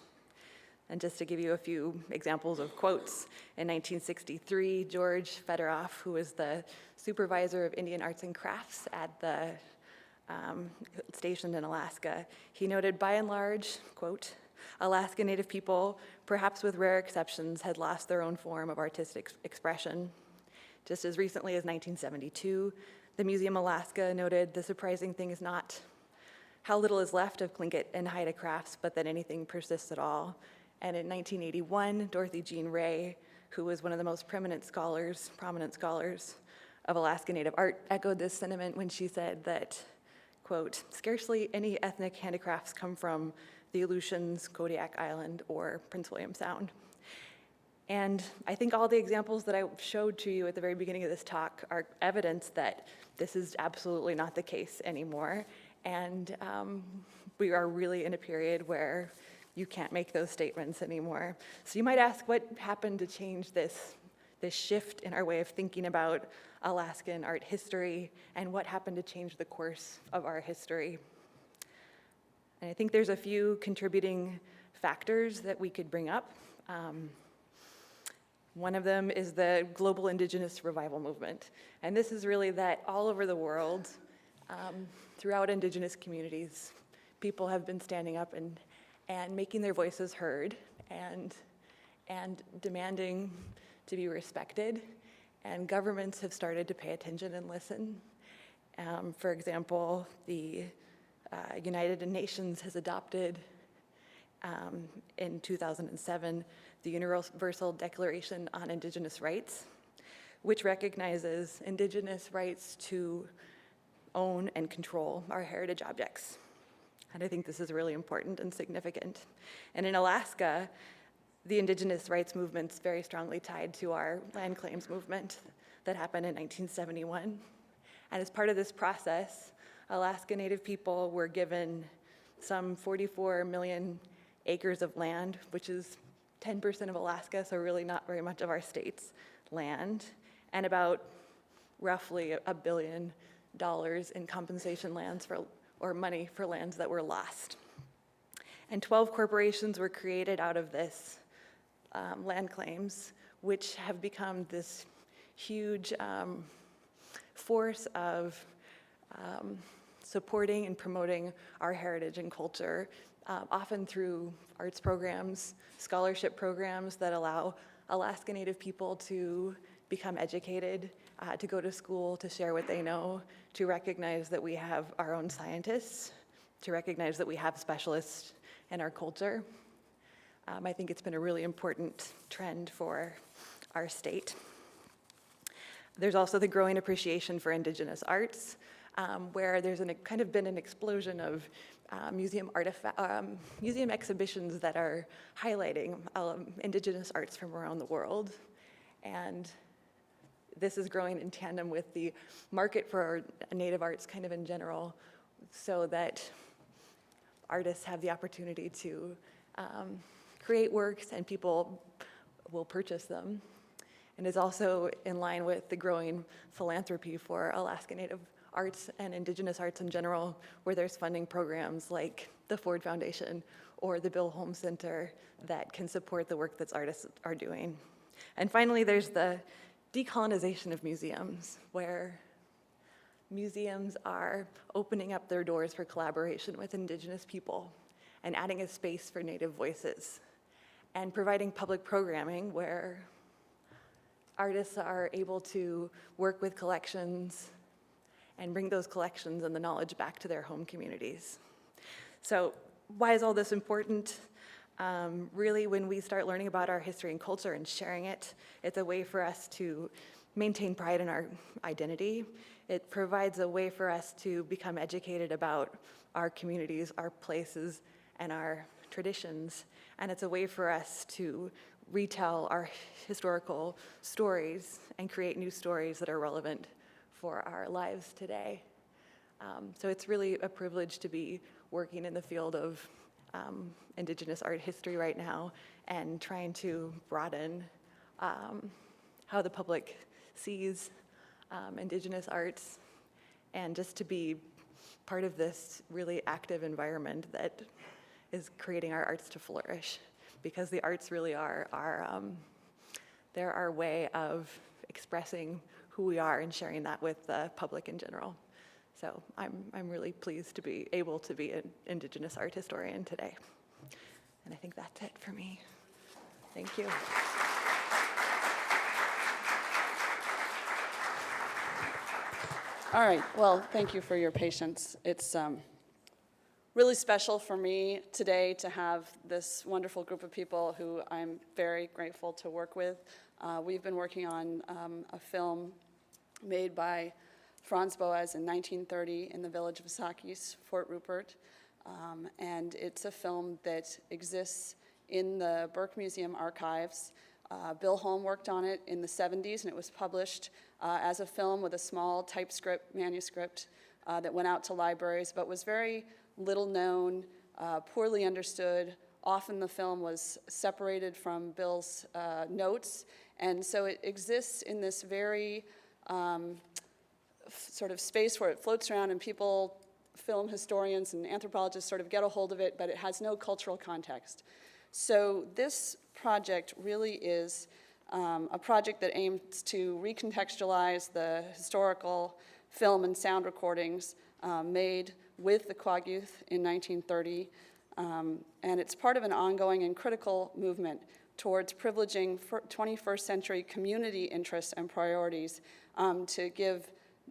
And just to give you a few examples of quotes, in 1963, George Fedoroff, who was the supervisor of Indian arts and crafts at the stationed in Alaska, he noted, by and large, quote, Alaska Native people, perhaps with rare exceptions, had lost their own form of artistic expression. Just as recently as 1972, the Museum Alaska noted the surprising thing is not how little is left of Tlingit and Haida crafts, but that anything persists at all. And in 1981, Dorothy Jean Ray, who was one of the most prominent scholars of Alaska Native art, echoed this sentiment when she said that, quote, scarcely any ethnic handicrafts come from the Aleutians, Kodiak Island, or Prince William Sound. And I think all the examples that I showed to you at the very beginning of this talk are evidence that this is absolutely not the case anymore. And we are really in a period where you can't make those statements anymore. So you might ask, what happened to change this shift in our way of thinking about Alaskan art history, and what happened to change the course of our history? And I think there's a few contributing factors that we could bring up. One of them is the global Indigenous revival movement. And this is really that all over the world, throughout Indigenous communities, people have been standing up and making their voices heard and demanding to be respected. And governments have started to pay attention and listen. For example, the United Nations has adopted in 2007 the Universal Declaration on Indigenous Rights, which recognizes Indigenous rights to own and control our heritage objects. And I think this is really important and significant. And in Alaska, the Indigenous rights movement's very strongly tied to our land claims movement that happened in 1971. And as part of this process, Alaska Native people were given some 44 million acres of land, which is 10% of Alaska, so really not very much of our state's land, and about roughly $1 billion in compensation lands or money for lands that were lost. And 12 corporations were created out of this land claims, which have become this huge force of supporting and promoting our heritage and culture, often through arts programs, scholarship programs that allow Alaska Native people to become educated, to go to school, to share what they know, to recognize that we have our own scientists, to recognize that we have specialists in our culture. I think it's been a really important trend for our state. There's also the growing appreciation for Indigenous arts, where there's kind of been an explosion of museum exhibitions that are highlighting Indigenous arts from around the world. And this is growing in tandem with the market for Native arts kind of in general, so that artists have the opportunity to create works and people will purchase them. And is also in line with the growing philanthropy for Alaska Native arts and Indigenous arts in general, where there's funding programs like the Ford Foundation or the Bill Holmes Center that can support the work that artists are doing. And finally, there's the decolonization of museums, where museums are opening up their doors for collaboration with Indigenous people and adding a space for Native voices and providing public programming where artists are able to work with collections and bring those collections and the knowledge back to their home communities. So why is all this important? Really, when we start learning about our history and culture and sharing it, it's a way for us to maintain pride in our identity. It provides a way for us to become educated about our communities, our places, and our traditions. And it's a way for us to retell our historical stories and create new stories that are relevant for our lives today. So it's really a privilege to be working in the field of Indigenous art history right now and trying to broaden how the public sees Indigenous arts, and just to be part of this really active environment that is creating our arts to flourish, because the arts really are they're our way of expressing who we are and sharing that with the public in general. So I'm really pleased to be able to be an Indigenous art historian today. And I think that's it for me. Thank you. All right, well, thank you for your patience. It's really special for me today to have this wonderful group of people who I'm very grateful to work with. We've been working on a film made by Franz Boas in 1930 in the village of Sakis, Fort Rupert. And it's a film that exists in the Burke Museum archives. Bill Holm worked on it in the 70s, and it was published as a film with a small typescript manuscript that went out to libraries, but was very little known, poorly understood. Often the film was separated from Bill's notes, and so it exists in this very sort of space where it floats around and people, film historians and anthropologists sort of get a hold of it, but it has no cultural context. So this project really is a project that aims to recontextualize the historical film and sound recordings made with the Quagga-Youth in 1930, and it's part of an ongoing and critical movement towards privileging 21st century community interests and priorities to give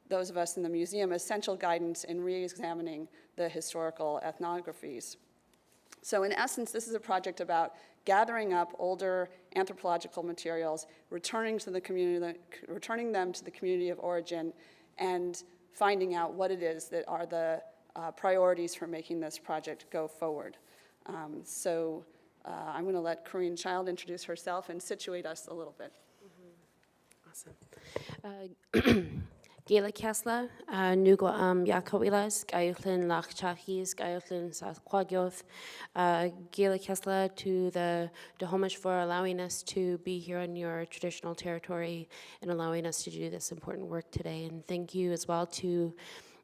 those of us in the museum essential guidance in re-examining the historical ethnographies. So in essence, this is a project about gathering up older anthropological materials, returning them to the community of origin, and finding out what it is that are the priorities for making this project go forward. I'm going to let Corinne Child introduce herself and situate us a little bit. Awesome. Gela Kesla, Nugo Yakawilas, Gayutlin Lachchakis, Gayutlin South Quagga-Youth. Gela Kesla to the homage for allowing us to be here on your traditional territory and allowing us to do this important work today. And thank you as well to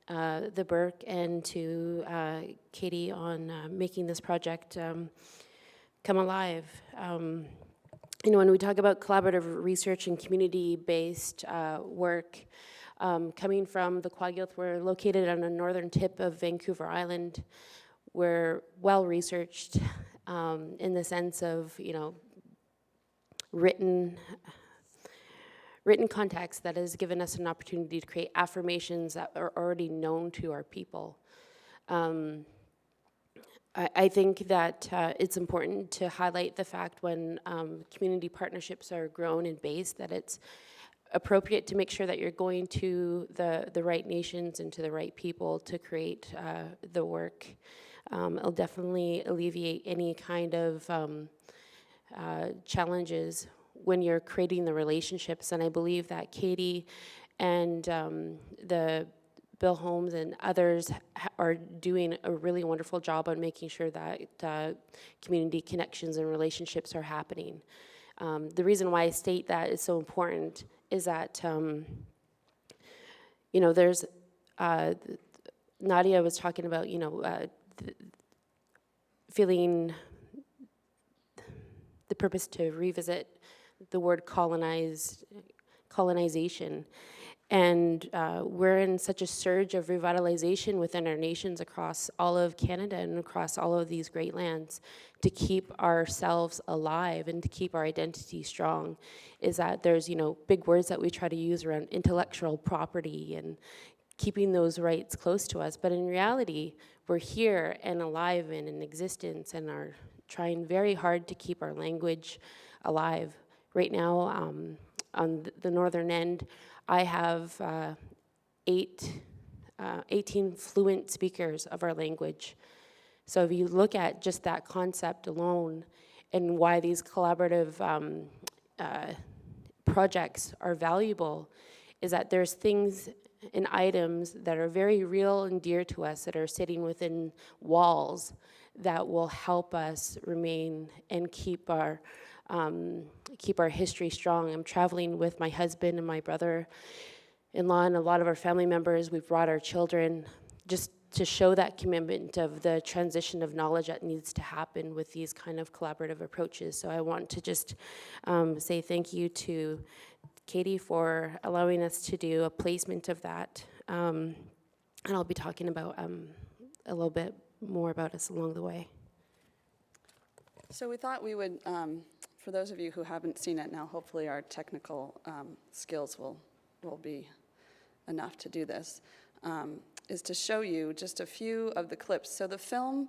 the Burke and to Katie on making this project come alive. When we talk about collaborative research and community-based work, coming from the Quagga-Youth, we're located on the northern tip of Vancouver Island. We're well-researched in the sense of, written context that has given us an opportunity to create affirmations that are already known to our people. I think that it's important to highlight the fact when community partnerships are grown and based that it's appropriate to make sure that you're going to the right nations and to the right people to create the work. It'll definitely alleviate any kind of challenges when you're creating the relationships. And I believe that Katie and the Bill Holmes and others are doing a really wonderful job on making sure that community connections and relationships are happening. The reason why I state that is so important is that, there's, Nadia was talking about, feeling the purpose to revisit the word colonization. And we're in such a surge of revitalization within our nations across all of Canada and across all of these great lands to keep ourselves alive and to keep our identity strong, is that there's, big words that we try to use around intellectual property and keeping those rights close to us. But in reality, we're here and alive and in existence and are trying very hard to keep our language alive. Right now, on the northern end, I have 18 fluent speakers of our language. So if you look at just that concept alone and why these collaborative projects are valuable, is that there's things and items that are very real and dear to us that are sitting within walls that will help us remain and keep our history strong. I'm traveling with my husband and my brother-in-law and a lot of our family members. We've brought our children just to show that commitment of the transition of knowledge that needs to happen with these kind of collaborative approaches. So I want to just say thank you to Katie for allowing us to do a placement of that. And I'll be talking about a little bit more about us along the way. So we thought we would, for those of you who haven't seen it now, hopefully our technical skills will be enough to do this, is to show you just a few of the clips. So the film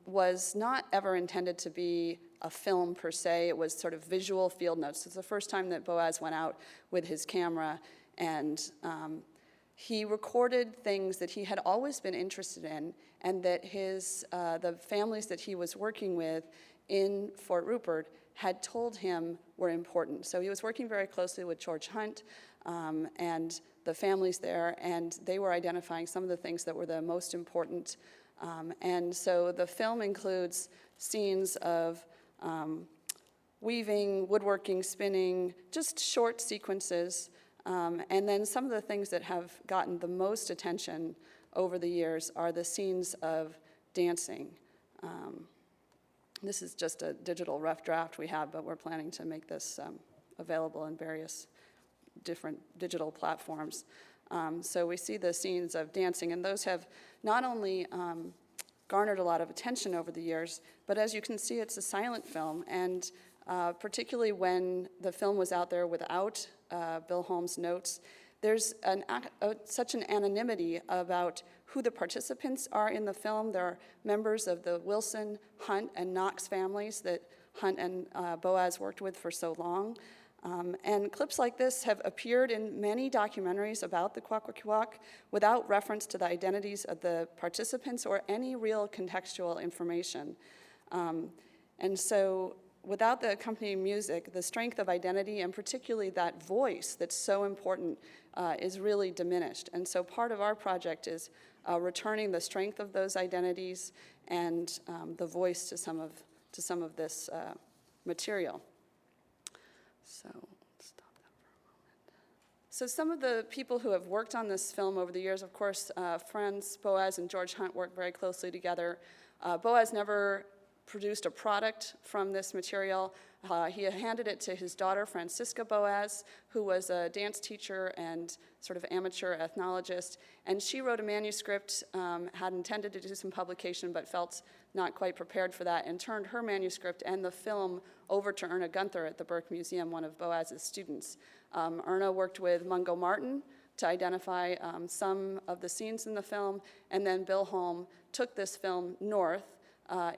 was not ever intended to be a film per se. It was sort of visual field notes. It's the first time that Boaz went out with his camera, and he recorded things that he had always been interested in, and that the families that he was working with in Fort Rupert had told him were important. So he was working very closely with George Hunt and the families there, and they were identifying some of the things that were the most important. And so the film includes scenes of weaving, woodworking, spinning, just short sequences. And then some of the things that have gotten the most attention over the years are the scenes of dancing. This is just a digital rough draft we have, but we're planning to make this available in various different digital platforms. So we see the scenes of dancing, and those have not only garnered a lot of attention over the years, but as you can see, it's a silent film, and particularly when the film was out there without Bill Holmes' notes, there's such an anonymity about who the participants are in the film. There are members of the Wilson, Hunt, and Knox families that Hunt and Boaz worked with for so long. And clips like this have appeared in many documentaries about the Kwakwaka'wakw without reference to the identities of the participants or any real contextual information. And so without the accompanying music, the strength of identity, and particularly that voice that's so important, is really diminished. And so part of our project is returning the strength of those identities and the voice to some of this material. So let's stop that for a moment. So some of the people who have worked on this film over the years, of course, friends Boaz and George Hunt worked very closely together. Boaz never produced a product from this material. He handed it to his daughter, Francisca Boaz, who was a dance teacher and sort of amateur ethnologist. And she wrote a manuscript, had intended to do some publication, but felt not quite prepared for that, and turned her manuscript and the film over to Erna Gunther at the Burke Museum, one of Boaz's students. Erna worked with Mungo Martin to identify some of the scenes in the film, and then Bill Holm took this film north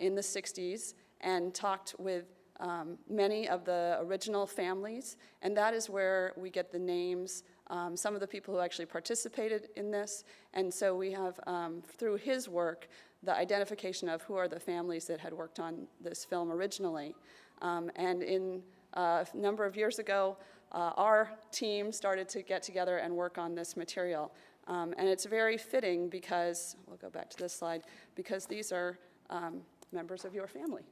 in the 60s and talked with many of the original families, and that is where we get the names, some of the people who actually participated in this, and so we have, through his work, the identification of who are the families that had worked on this film originally. And in a number of years ago, our team started to get together and work on this material. And it's very fitting because, we'll go back to this slide, because these are members of your family.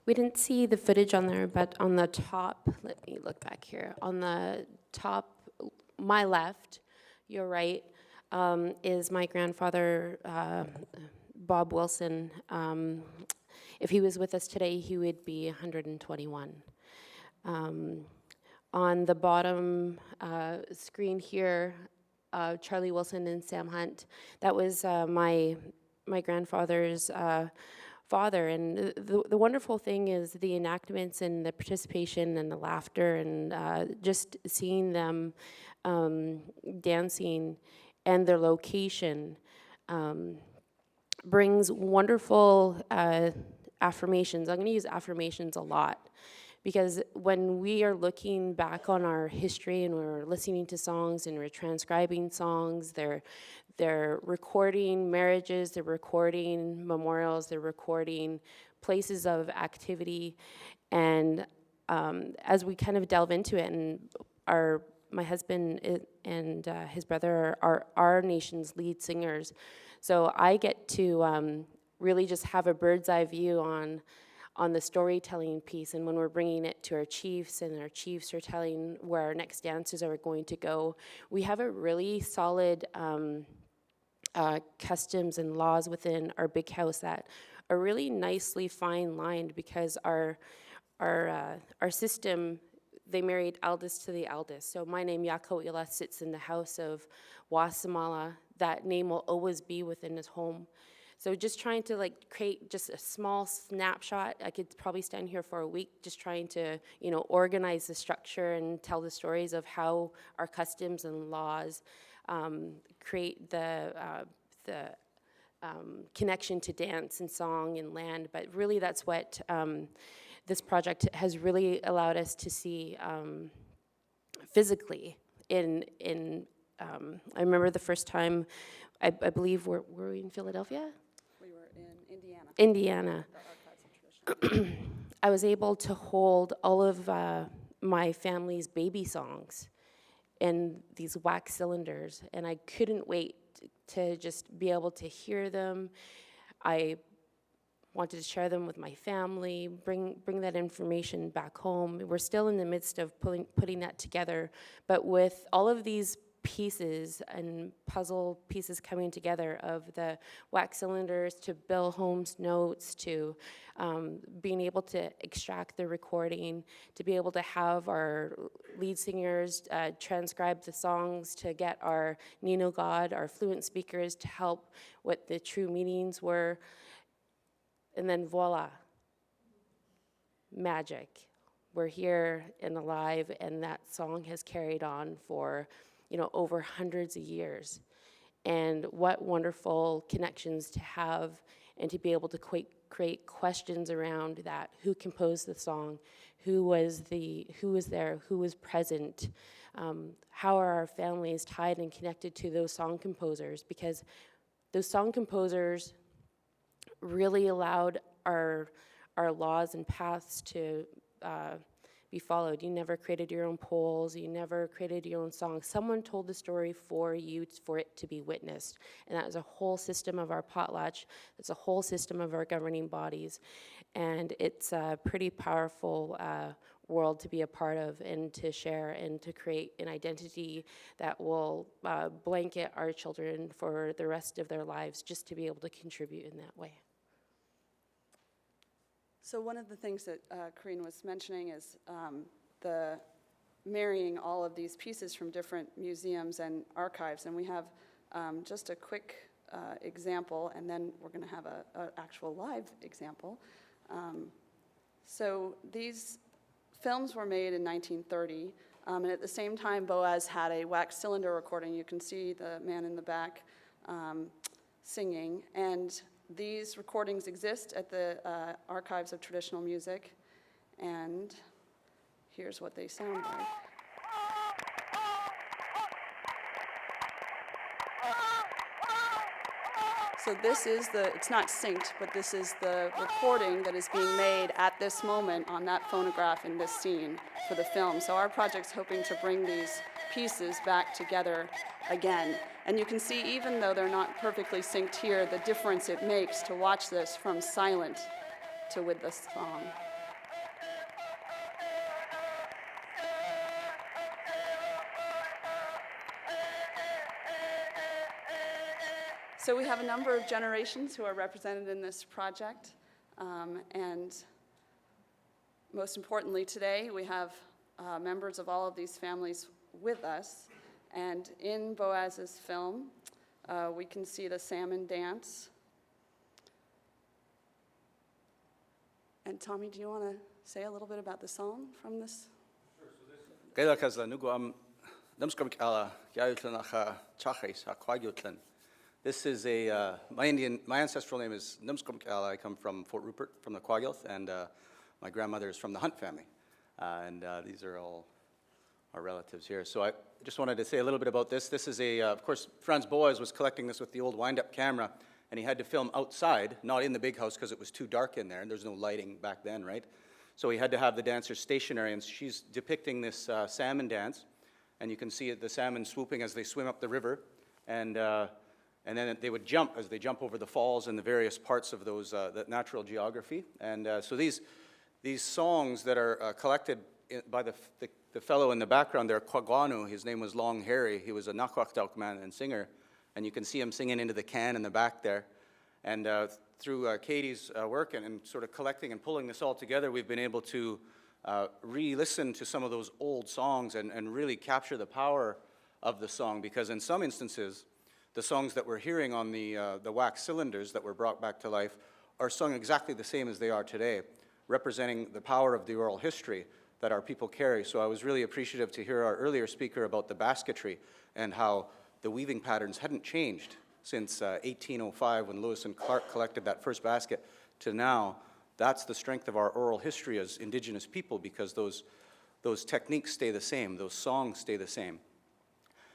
We didn't see the footage on there, but on the top, let me look back here. On the top, my left, your right, is my grandfather, Bob Wilson. If he was with us today, he would be 121. On the bottom screen here, Charlie Wilson and Sam Hunt, that was my grandfather's father. And the wonderful thing is the enactments and the participation and the laughter and just seeing them dancing and their location brings wonderful affirmations. I'm going to use affirmations a lot because when we are looking back on our history and we're listening to songs and we're transcribing songs, they're recording marriages, they're recording memorials, they're recording places of activity. And as we kind of delve into it, and my husband and his brother are our nation's lead singers, so I get to really just have a bird's eye view on the storytelling piece, and when we're bringing it to our chiefs, and our chiefs are telling where our next dances are going to go, we have a really solid customs and laws within our big house that are really nicely fine-lined because our system, they married eldest to the eldest. So my name, Yakawila, sits in the house of Wasamala. That name will always be within his home. So just trying to create just a small snapshot. I could probably stand here for a week just trying to, organize the structure and tell the stories of how our customs and laws create the connection to dance and song and land. But really that's what this project has really allowed us to see physically in I remember the first time, I believe, were we in Philadelphia? We were in Indiana. Indiana. The Archives of Tradition. I was able to hold all of my family's baby songs in these wax cylinders, and I couldn't wait to just be able to hear them. I wanted to share them with my family, bring that information back home. We're still in the midst of putting that together, but with all of these pieces and puzzle pieces coming together of the wax cylinders to Bill Holmes notes to being able to extract the recording, to be able to have our lead singers transcribe the songs, to get our Nino God, our fluent speakers, to help what the true meanings were. And then voila, magic. We're here and alive, and that song has carried on for, over hundreds of years. And what wonderful connections to have and to be able to create questions around that. Who composed the song? Who was there? Who was present? How are our families tied and connected to those song composers? Because those song composers really allowed our laws and paths to be followed. You never created your own polls. You never created your own songs. Someone told the story for you, for it to be witnessed. And that is a whole system of our potlatch. It's a whole system of our governing bodies. And it's a pretty powerful world to be a part of and to share and to create an identity that will blanket our children for the rest of their lives, just to be able to contribute in that way. So one of the things that Corinne was mentioning is the marrying all of these pieces from different museums and archives. And we have just a quick example, and then we're going to have an actual live example. So these films were made in 1930, and at the same time, Boaz had a wax cylinder recording. You can see the man in the back singing, and these recordings exist at the Archives of Traditional Music, and here's what they sound like. So this is it's not synced, but this is the recording that is being made at this moment on that phonograph in this scene for the film. So our project's hoping to bring these pieces back together again. And you can see, even though they're not perfectly synced here, the difference it makes to watch this from silent to with this song. So we have a number of generations who are represented in this project, and most importantly today, we have members of all of these families with us. And in Boaz's film, we can see the salmon dance. And Tommy, do you want to say a little bit about the song from this? This is my ancestral name is Numskumkala. I come from Fort Rupert, from the Quagilth, and my grandmother is from the Hunt family. And these are all our relatives here. So I just wanted to say a little bit about this. This is of course, Franz Boas was collecting this with the old wind-up camera, and he had to film outside, not in the big house, because it was too dark in there, and there's no lighting back then, right? So he had to have the dancers stationary, and she's depicting this salmon dance, and you can see the salmon swooping as they swim up the river, and then they would jump as they jump over the falls and the various parts of those that natural geography. And so these songs that are collected by the fellow in the background there, Kwagwanu, his name was Long Harry. He was a Nakwakdalk man and singer, and you can see him singing into the can in the back there. And through Katie's work and sort of collecting and pulling this all together, we've been able to re-listen to some of those old songs and really capture the power of the song, because in some instances, the songs that we're hearing on the wax cylinders that were brought back to life are sung exactly the same as they are today, representing the power of the oral history that our people carry. So I was really appreciative to hear our earlier speaker about the basketry and how the weaving patterns hadn't changed since 1805 when Lewis and Clark collected that first basket to now. That's the strength of our oral history as Indigenous people, because those techniques stay the same, those songs stay the same.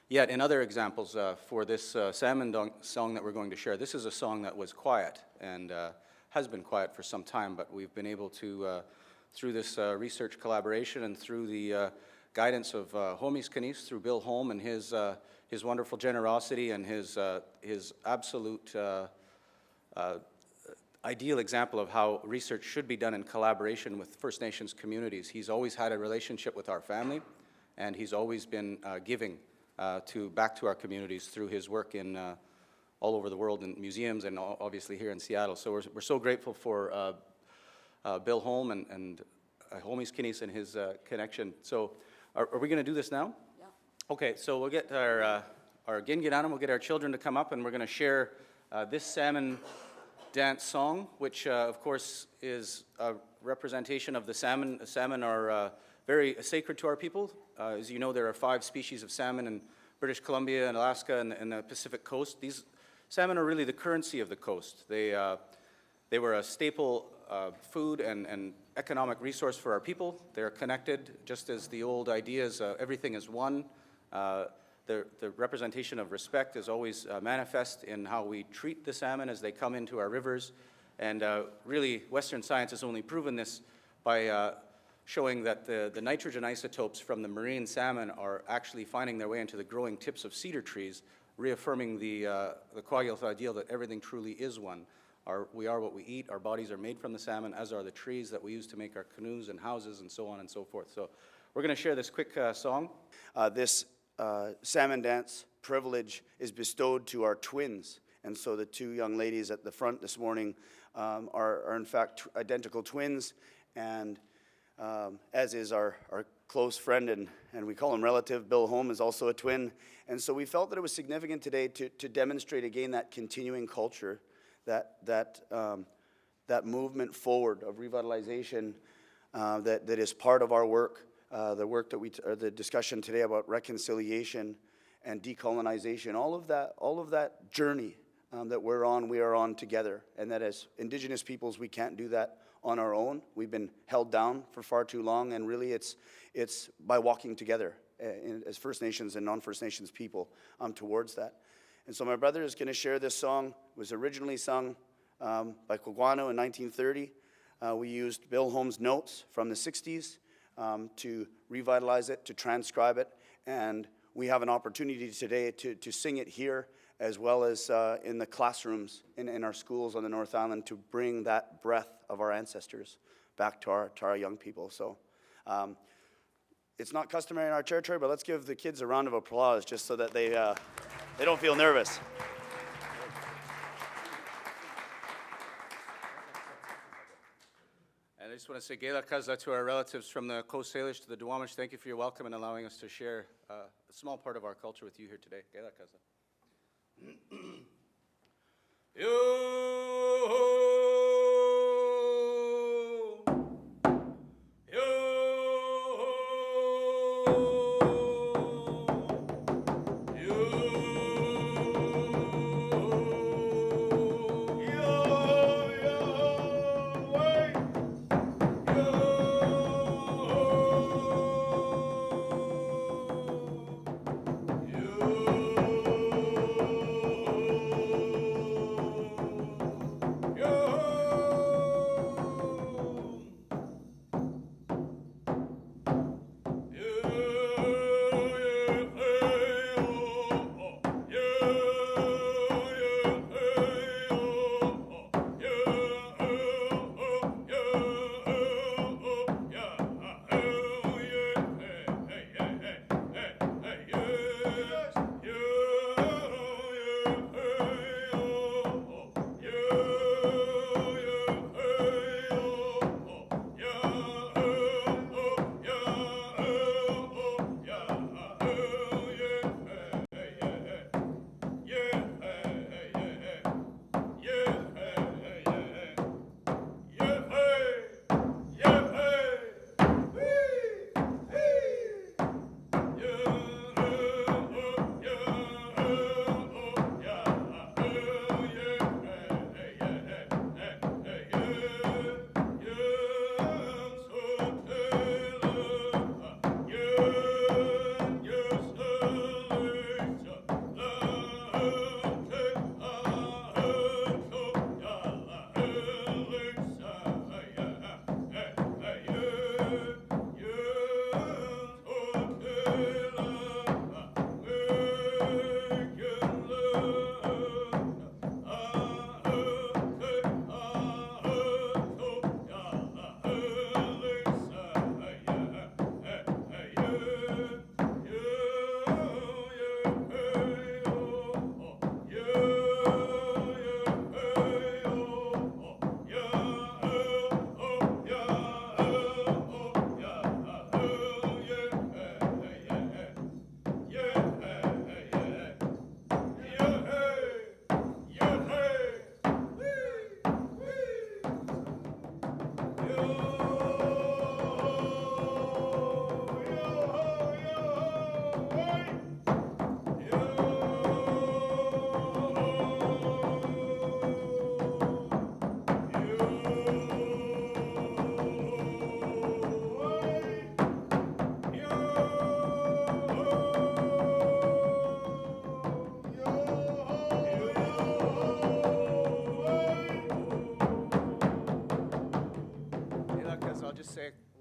Yet in other examples, for this salmon song that we're going to share, this is a song that was quiet, and has been quiet for some time, but we've been able to, through this research collaboration and through the guidance of Homies Kanice, through Bill Holm and his wonderful generosity and his absolute ideal example of how research should be done in collaboration with First Nations communities. He's always had a relationship with our family, and he's always been giving back to our communities through his work in all over the world in museums and obviously here in Seattle. So we're so grateful for Bill Holm and Homies Kanice and his connection. So are we going to do this now? Yeah. Okay, so we'll get our Ginginanim, we'll get our children to come up, and we're going to share this salmon dance song, which of course is a representation of the salmon. Salmon are very sacred to our people. As you know, there are 5 species of salmon in British Columbia and Alaska and the Pacific coast. These salmon are really the currency of the coast. They were a staple food and economic resource for our people. They're connected, just as the old ideas, everything is one. The representation of respect is always manifest in how we treat the salmon as they come into our rivers. And really, Western science has only proven this by showing that the nitrogen isotopes from the marine salmon are actually finding their way into the growing tips of cedar trees, reaffirming the Kwagilth ideal that everything truly is one. We are what we eat. Our bodies are made from the salmon, as are the trees that we use to make our canoes and houses and so on and so forth. So we're going to share this quick song. This salmon dance privilege is bestowed to our twins. And so the 2 young ladies at the front this morning are in fact identical twins. And as is our close friend, and we call him relative, Bill Holm is also a twin. And so we felt that it was significant today to demonstrate again that continuing culture, that movement forward of revitalization that is part of our work, the work that the discussion today about reconciliation and decolonization, all of that journey that we are on together, and that as Indigenous peoples we can't do that on our own. We've been held down for far too long, and really it's by walking together as First Nations and non-First Nations people towards that. And so my brother is going to share this song. It was originally sung by Koguano in 1930. We used Bill Holm's notes from the 60s to revitalize it, to transcribe it, and we have an opportunity today to sing it here as well as in the classrooms in our schools on the North Island, to bring that breath of our ancestors back to our young people. So it's not customary in our territory, but let's give the kids a round of applause just so that they don't feel nervous. And I just want to say Gela Kaza to our relatives from the Coast Salish to the Duwamish. Thank you for your welcome and allowing us to share a small part of our culture with you here today. Gela Kaza. You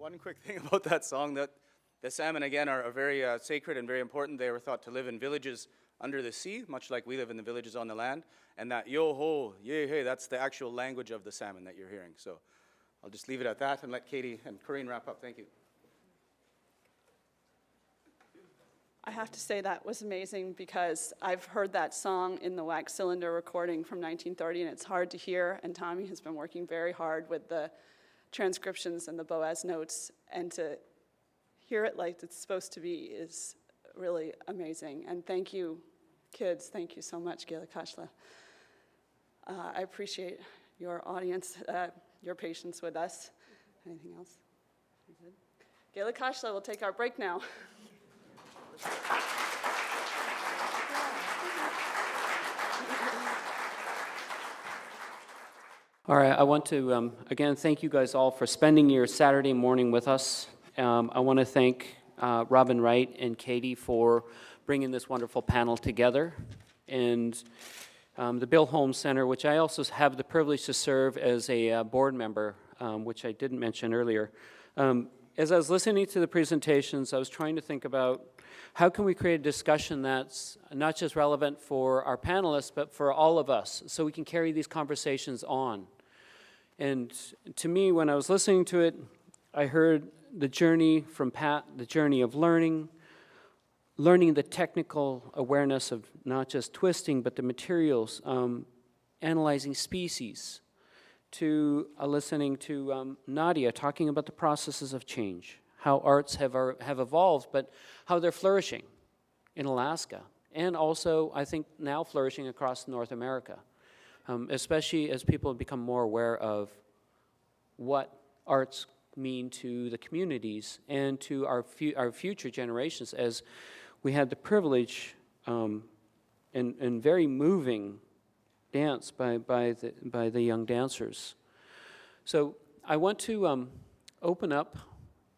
One quick thing about that song, that the salmon, again, are very sacred and very important. They were thought to live in villages under the sea, much like we live in the villages on the land. And that yo-ho, yay-hey, that's the actual language of the salmon that you're hearing. So I'll just leave it at that and let Katie and Corinne wrap up. Thank you. I have to say that was amazing because I've heard that song in the wax cylinder recording from 1930, and it's hard to hear, and Tommy has been working very hard with the transcriptions and the Boaz notes, and to hear it like it's supposed to be is really amazing. And thank you, kids. Thank you so much, Gila Kashla. I appreciate your audience, your patience with us. Anything else? Good. Gila Kashla, we'll take our break now. All right, I want to, again, thank you guys all for spending your Saturday morning with us. I want to thank Robin Wright and Katie for bringing this wonderful panel together. And the Bill Holmes Center, which I also have the privilege to serve as a board member, which I didn't mention earlier. As I was listening to the presentations, I was trying to think about how can we create a discussion that's not just relevant for our panelists, but for all of us, so we can carry these conversations on. And to me, when I was listening to it, I heard the journey from Pat, the journey of learning the technical awareness of not just twisting, but the materials, analyzing species, to listening to Nadia talking about the processes of change, how arts have evolved, but how they're flourishing in Alaska, and also, I think, now flourishing across North America, especially as people have become more aware of what arts mean to the communities and to our future generations, as we had the privilege and very moving dance by the young dancers. So I want to open up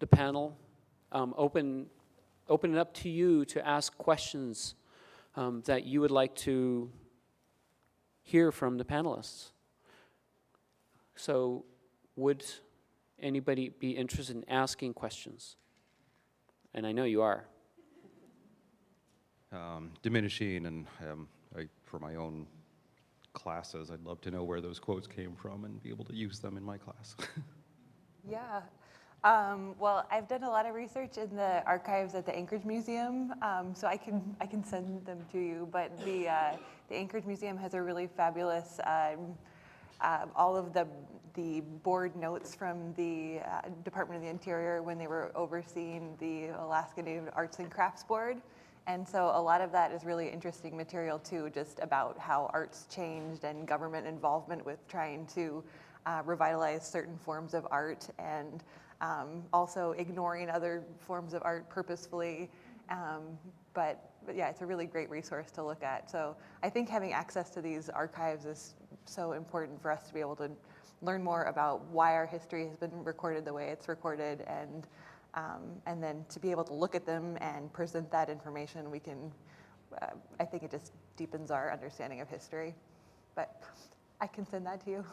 the panel, open it up to you to ask questions that you would like to hear from the panelists. So would anybody be interested in asking questions? And I know you are. Diminishing, and for my own classes, I'd love to know where those quotes came from and be able to use them in my class. Yeah. Well, I've done a lot of research in the archives at the Anchorage Museum, so I can send them to you. But the Anchorage Museum has a really fabulous all of the board notes from the Department of the Interior when they were overseeing the Alaska Native Arts and Crafts Board. And so a lot of that is really interesting material too, just about how arts changed and government involvement with trying to revitalize certain forms of art, and also ignoring other forms of art purposefully. But yeah, it's a really great resource to look at. So I think having access to these archives is so important for us to be able to learn more about why our history has been recorded the way it's recorded, and then to be able to look at them and present that information, we can, I think it just deepens our understanding of history. But I can send that to you.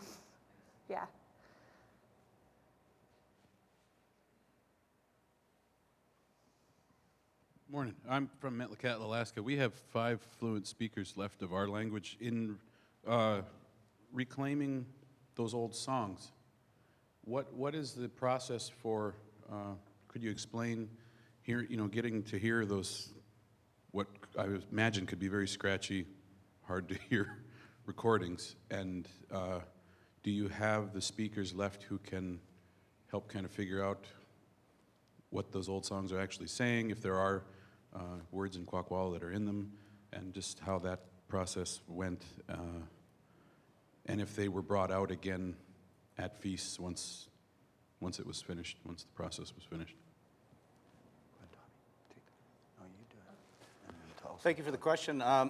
Yeah. Morning. I'm from Metlakatla, Alaska. We have 5 fluent speakers left of our language. In reclaiming those old songs, what is the process for? Could you explain here? Getting to hear those, what I imagine could be very scratchy, hard to hear recordings, and do you have the speakers left who can help kind of figure out what those old songs are actually saying, if there are words in Kwakwala that are in them, and just how that process went, and if they were brought out again at feasts once it was finished, once the process was finished? Thank you for the question. I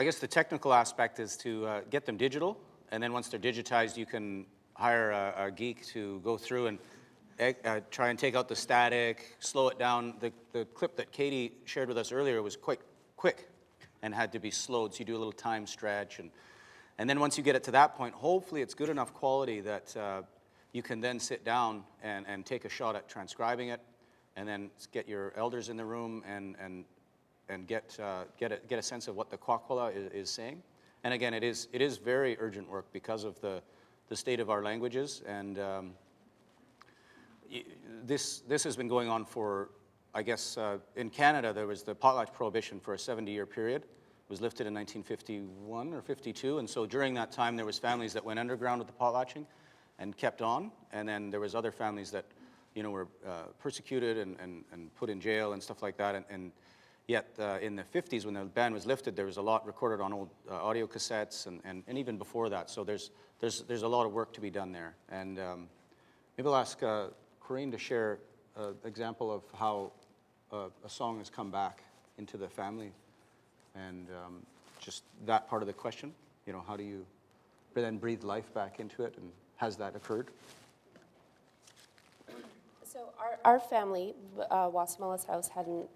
guess the technical aspect is to get them digital, and then once they're digitized, you can hire a geek to go through and try and take out the static, slow it down. The clip that Katie shared with us earlier was quite quick and had to be slowed, so you do a little time stretch. And then once you get it to that point, hopefully it's good enough quality that you can then sit down and take a shot at transcribing it, and then get your elders in the room and get a sense of what the Kwakwala is saying. And again, it is very urgent work because of the state of our languages, and this has been going on for, I guess, in Canada there was the potlatch prohibition for a 70-year period. It was lifted in 1951 or 52, and so during that time there was families that went underground with the potlatching and kept on, and then there was other families that, you know, were persecuted and put in jail and stuff like that, and yet in the 50s when the ban was lifted, there was a lot recorded on old audio cassettes and even before that, so there's a lot of work to be done there. And maybe I'll ask Corinne to share an example of how a song has come back into the family, and just that part of the question, you know, how do you then breathe life back into it, and has that occurred? So our family, Wasamalas House, hadn't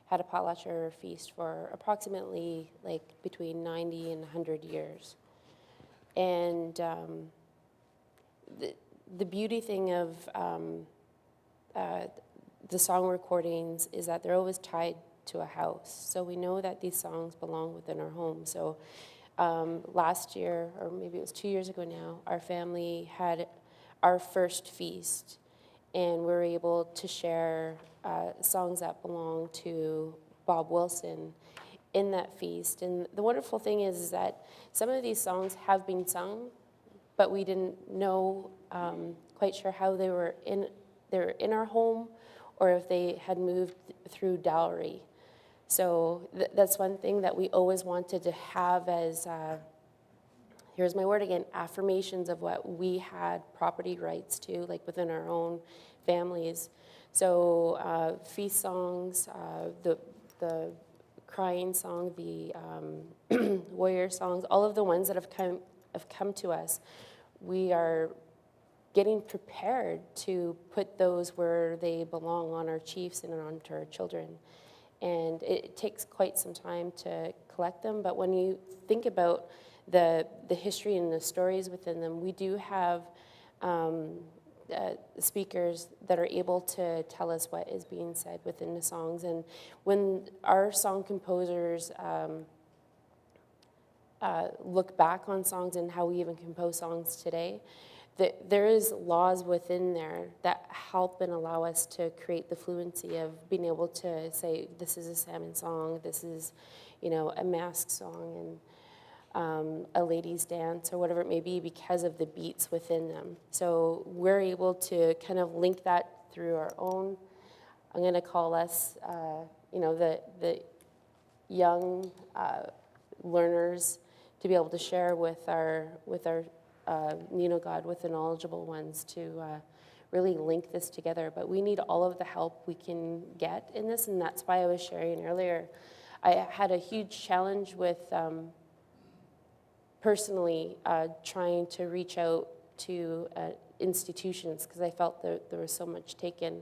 had a potlatcher feast for approximately like between 90 and 100 years. And the beauty thing of the song recordings is that they're always tied to a house. So we know that these songs belong within our home. So last year, or maybe it was 2 years ago now, our family had our first feast, and we were able to share songs that belong to Bob Wilson in that feast. And the wonderful thing is that some of these songs have been sung, but we didn't know quite sure how they were in our home, or if they had moved through dowry. So that's one thing that we always wanted to have as, here's my word again, affirmations of what we had property rights to, like within our own families. So feast songs, the crying song, the warrior songs, all of the ones that have come to us, we are getting prepared to put those where they belong on our chiefs and onto our children. And it takes quite some time to collect them, but when you think about the history and the stories within them, we do have speakers that are able to tell us what is being said within the songs. And when our song composers look back on songs and how we even compose songs today, there is laws within there that help and allow us to create the fluency of being able to say, this is a salmon song, this is, you know, a mask song, and a ladies' dance, or whatever it may be, because of the beats within them. So we're able to kind of link that through our own, I'm going to call us, you know, the young learners, to be able to share with our Nino God, with the knowledgeable ones, to really link this together. But we need all of the help we can get in this, and that's why I was sharing earlier. I had a huge challenge with personally trying to reach out to institutions, because I felt that there was so much taken.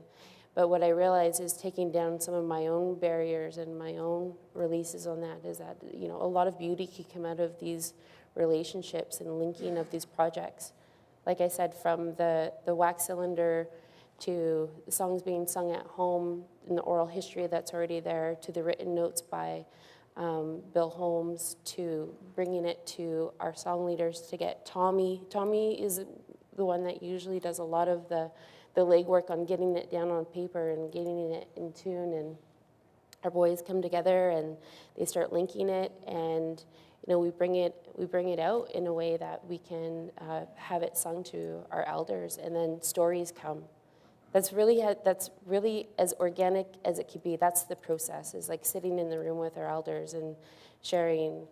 But what I realized is taking down some of my own barriers and my own releases on that is that, you know, a lot of beauty can come out of these relationships and linking of these projects. Like I said, from the wax cylinder to the songs being sung at home and the oral history that's already there, to the written notes by Bill Holmes, to bringing it to our song leaders to get Tommy. Tommy is the one that usually does a lot of the legwork on getting it down on paper and getting it in tune, and our boys come together and they start linking it, and you know, we bring it out in a way that we can have it sung to our elders, and then stories come. That's really as organic as it could be. That's the process, is like sitting in the room with our elders and sharing,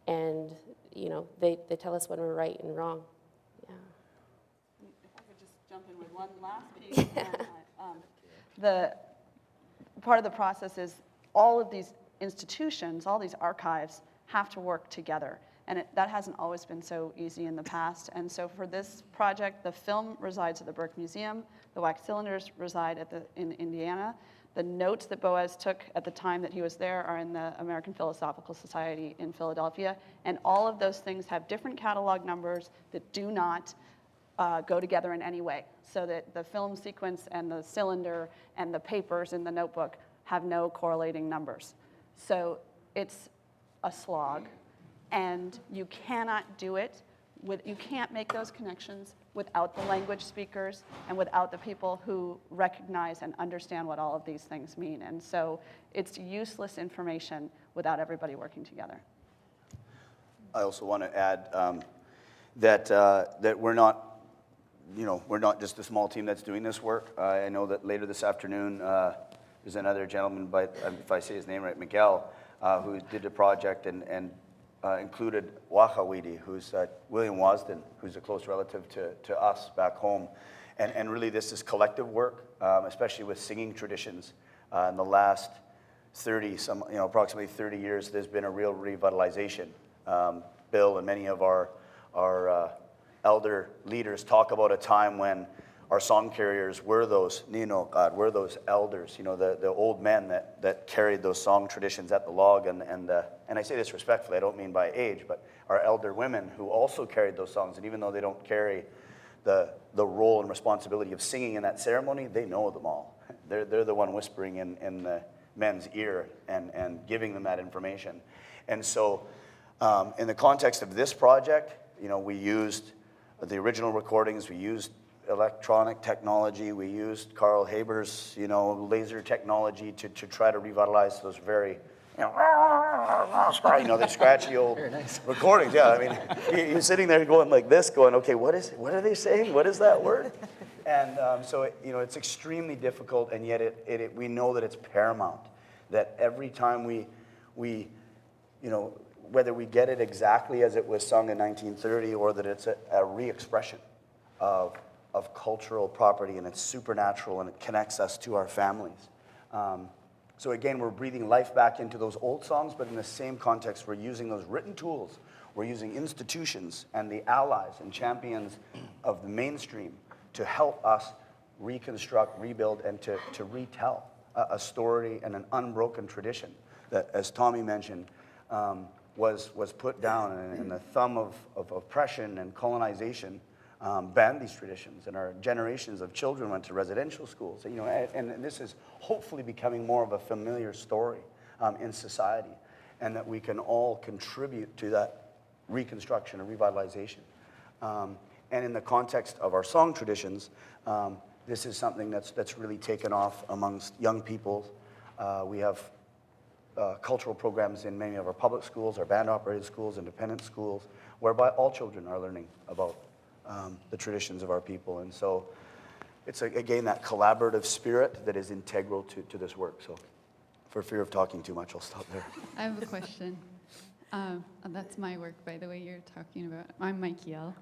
and you know, they tell us when we're right and wrong. Yeah. If I could just jump in with one last piece. The part of the process is all of these institutions, all these archives, have to work together. And that hasn't always been so easy in the past. And so for this project, the film resides at the Burke Museum. The wax cylinders reside in Indiana. The notes that Boaz took at the time that he was there are in the American Philosophical Society in Philadelphia. And all of those things have different catalog numbers that do not go together in any way, so that the film sequence and the cylinder and the papers in the notebook have no correlating numbers. So it's a slog, and you cannot do it you can't make those connections without the language speakers and without the people who recognize and understand what all of these things mean. And so it's useless information without everybody working together. I also want to add that we're not, we're not just a small team that's doing this work. I know that later this afternoon, there's another gentleman, if I say his name right, Miguel, who did a project and included Wahawidi, who's William Wasden, who's a close relative to us back home. And really this is collective work, especially with singing traditions. In the last approximately 30 years, there's been a real revitalization. Bill and many of our elder leaders talk about a time when our song carriers were those were those elders, the old men that carried those song traditions at the log. And I say this respectfully, I don't mean by age, but our elder women who also carried those songs. And even though they don't carry the role and responsibility of singing in that ceremony, they know them all. They're the one whispering in the men's ear and giving them that information. And so in the context of this project, we used the original recordings, we used electronic technology, we used Carl Haber's, laser technology to try to revitalize those very, the scratchy old recordings. Yeah, I mean, you're sitting there going like this, going, okay, what are they saying? What is that word? And so, it's extremely difficult, and yet we know that it's paramount, that every time we whether we get it exactly as it was sung in 1930 or that it's a re-expression of cultural property, and it's supernatural, and it connects us to our families. So again, we're breathing life back into those old songs, but in the same context, we're using those written tools. We're using institutions and the allies and champions of the mainstream to help us reconstruct, rebuild, and to retell a story and an unbroken tradition that, as Tommy mentioned, was put down, and the thumb of oppression and colonization banned these traditions, and our generations of children went to residential schools. And this is hopefully becoming more of a familiar story in society, and that we can all contribute to that reconstruction and revitalization. And in the context of our song traditions, this is something that's really taken off amongst young people. We have cultural programs in many of our public schools, our band-operated schools, independent schools, whereby all children are learning about the traditions of our people. And so it's, again, that collaborative spirit that is integral to this work. So for fear of talking too much, I'll stop there. I have a question. That's my work, by the way, you're talking about. I'm Michael,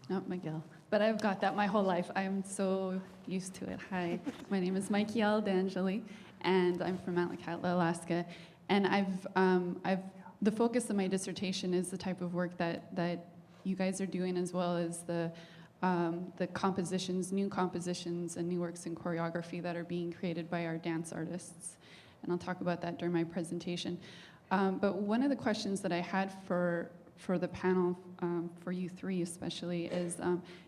not Miguel. But I've got that my whole life. I'm so used to it. Hi, my name is Michael D'Angeli, and I'm from Metlakatla, Alaska. And the focus of my dissertation is the type of work that you guys are doing, as well as the compositions, new compositions, and new works in choreography that are being created by our dance artists. And I'll talk about that during my presentation. But one of the questions that I had for the panel, for you three especially, is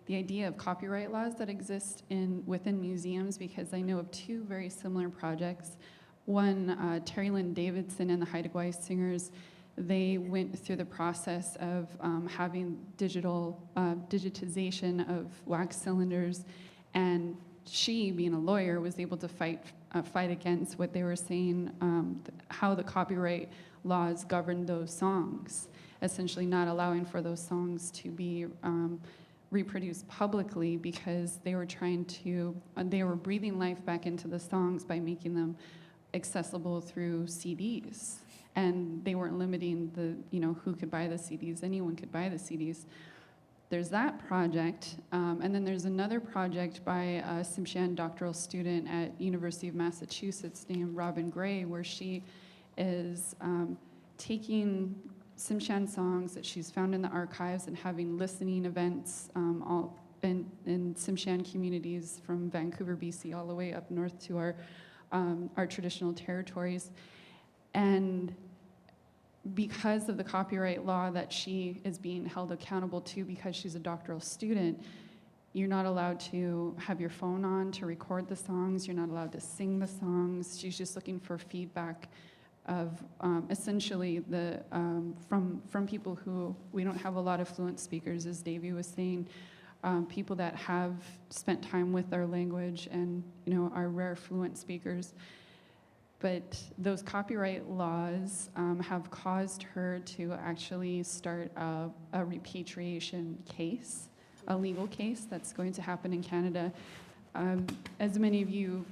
the idea of copyright laws that exist within museums, because I know of two very similar projects. One, Terry Lynn Davidson and the Haida Gwaii Singers, they went through the process of having digitization of wax cylinders, and she, being a lawyer, was able to fight against what they were saying, how the copyright laws govern those songs, essentially not allowing for those songs to be reproduced publicly, because they were they were breathing life back into the songs by making them accessible through CDs. And they weren't limiting who could buy the CDs. Anyone could buy the CDs. There's that project. And then there's another project by a Tsimshian doctoral student at University of Massachusetts named Robin Gray, where she is taking Tsimshian songs that she's found in the archives and having listening events all in Tsimshian communities from Vancouver, BC, all the way up north to our traditional territories. And because of the copyright law that she is being held accountable to, because she's a doctoral student, You're not allowed to have your phone on to record the songs. You're not allowed to sing the songs. She's just looking for feedback of essentially from people who, we don't have a lot of fluent speakers, as Davey was saying, people that have spent time with our language and are rare fluent speakers. But those copyright laws have caused her to actually start a repatriation case, a legal case that's going to happen in Canada. As many of you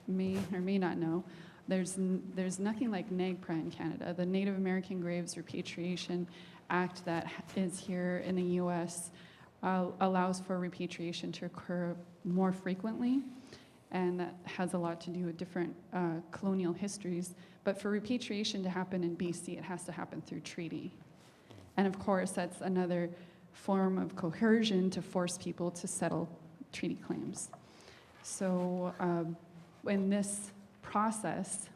may or may not know, there's nothing like NAGPRA in Canada. The Native American Graves Repatriation Act that is here in the U.S. Allows for repatriation to occur more frequently, and that has a lot to do with different colonial histories. But for repatriation to happen in BC, it has to happen through treaty. And of course, that's another form of coercion to force people to settle treaty claims. So in this process,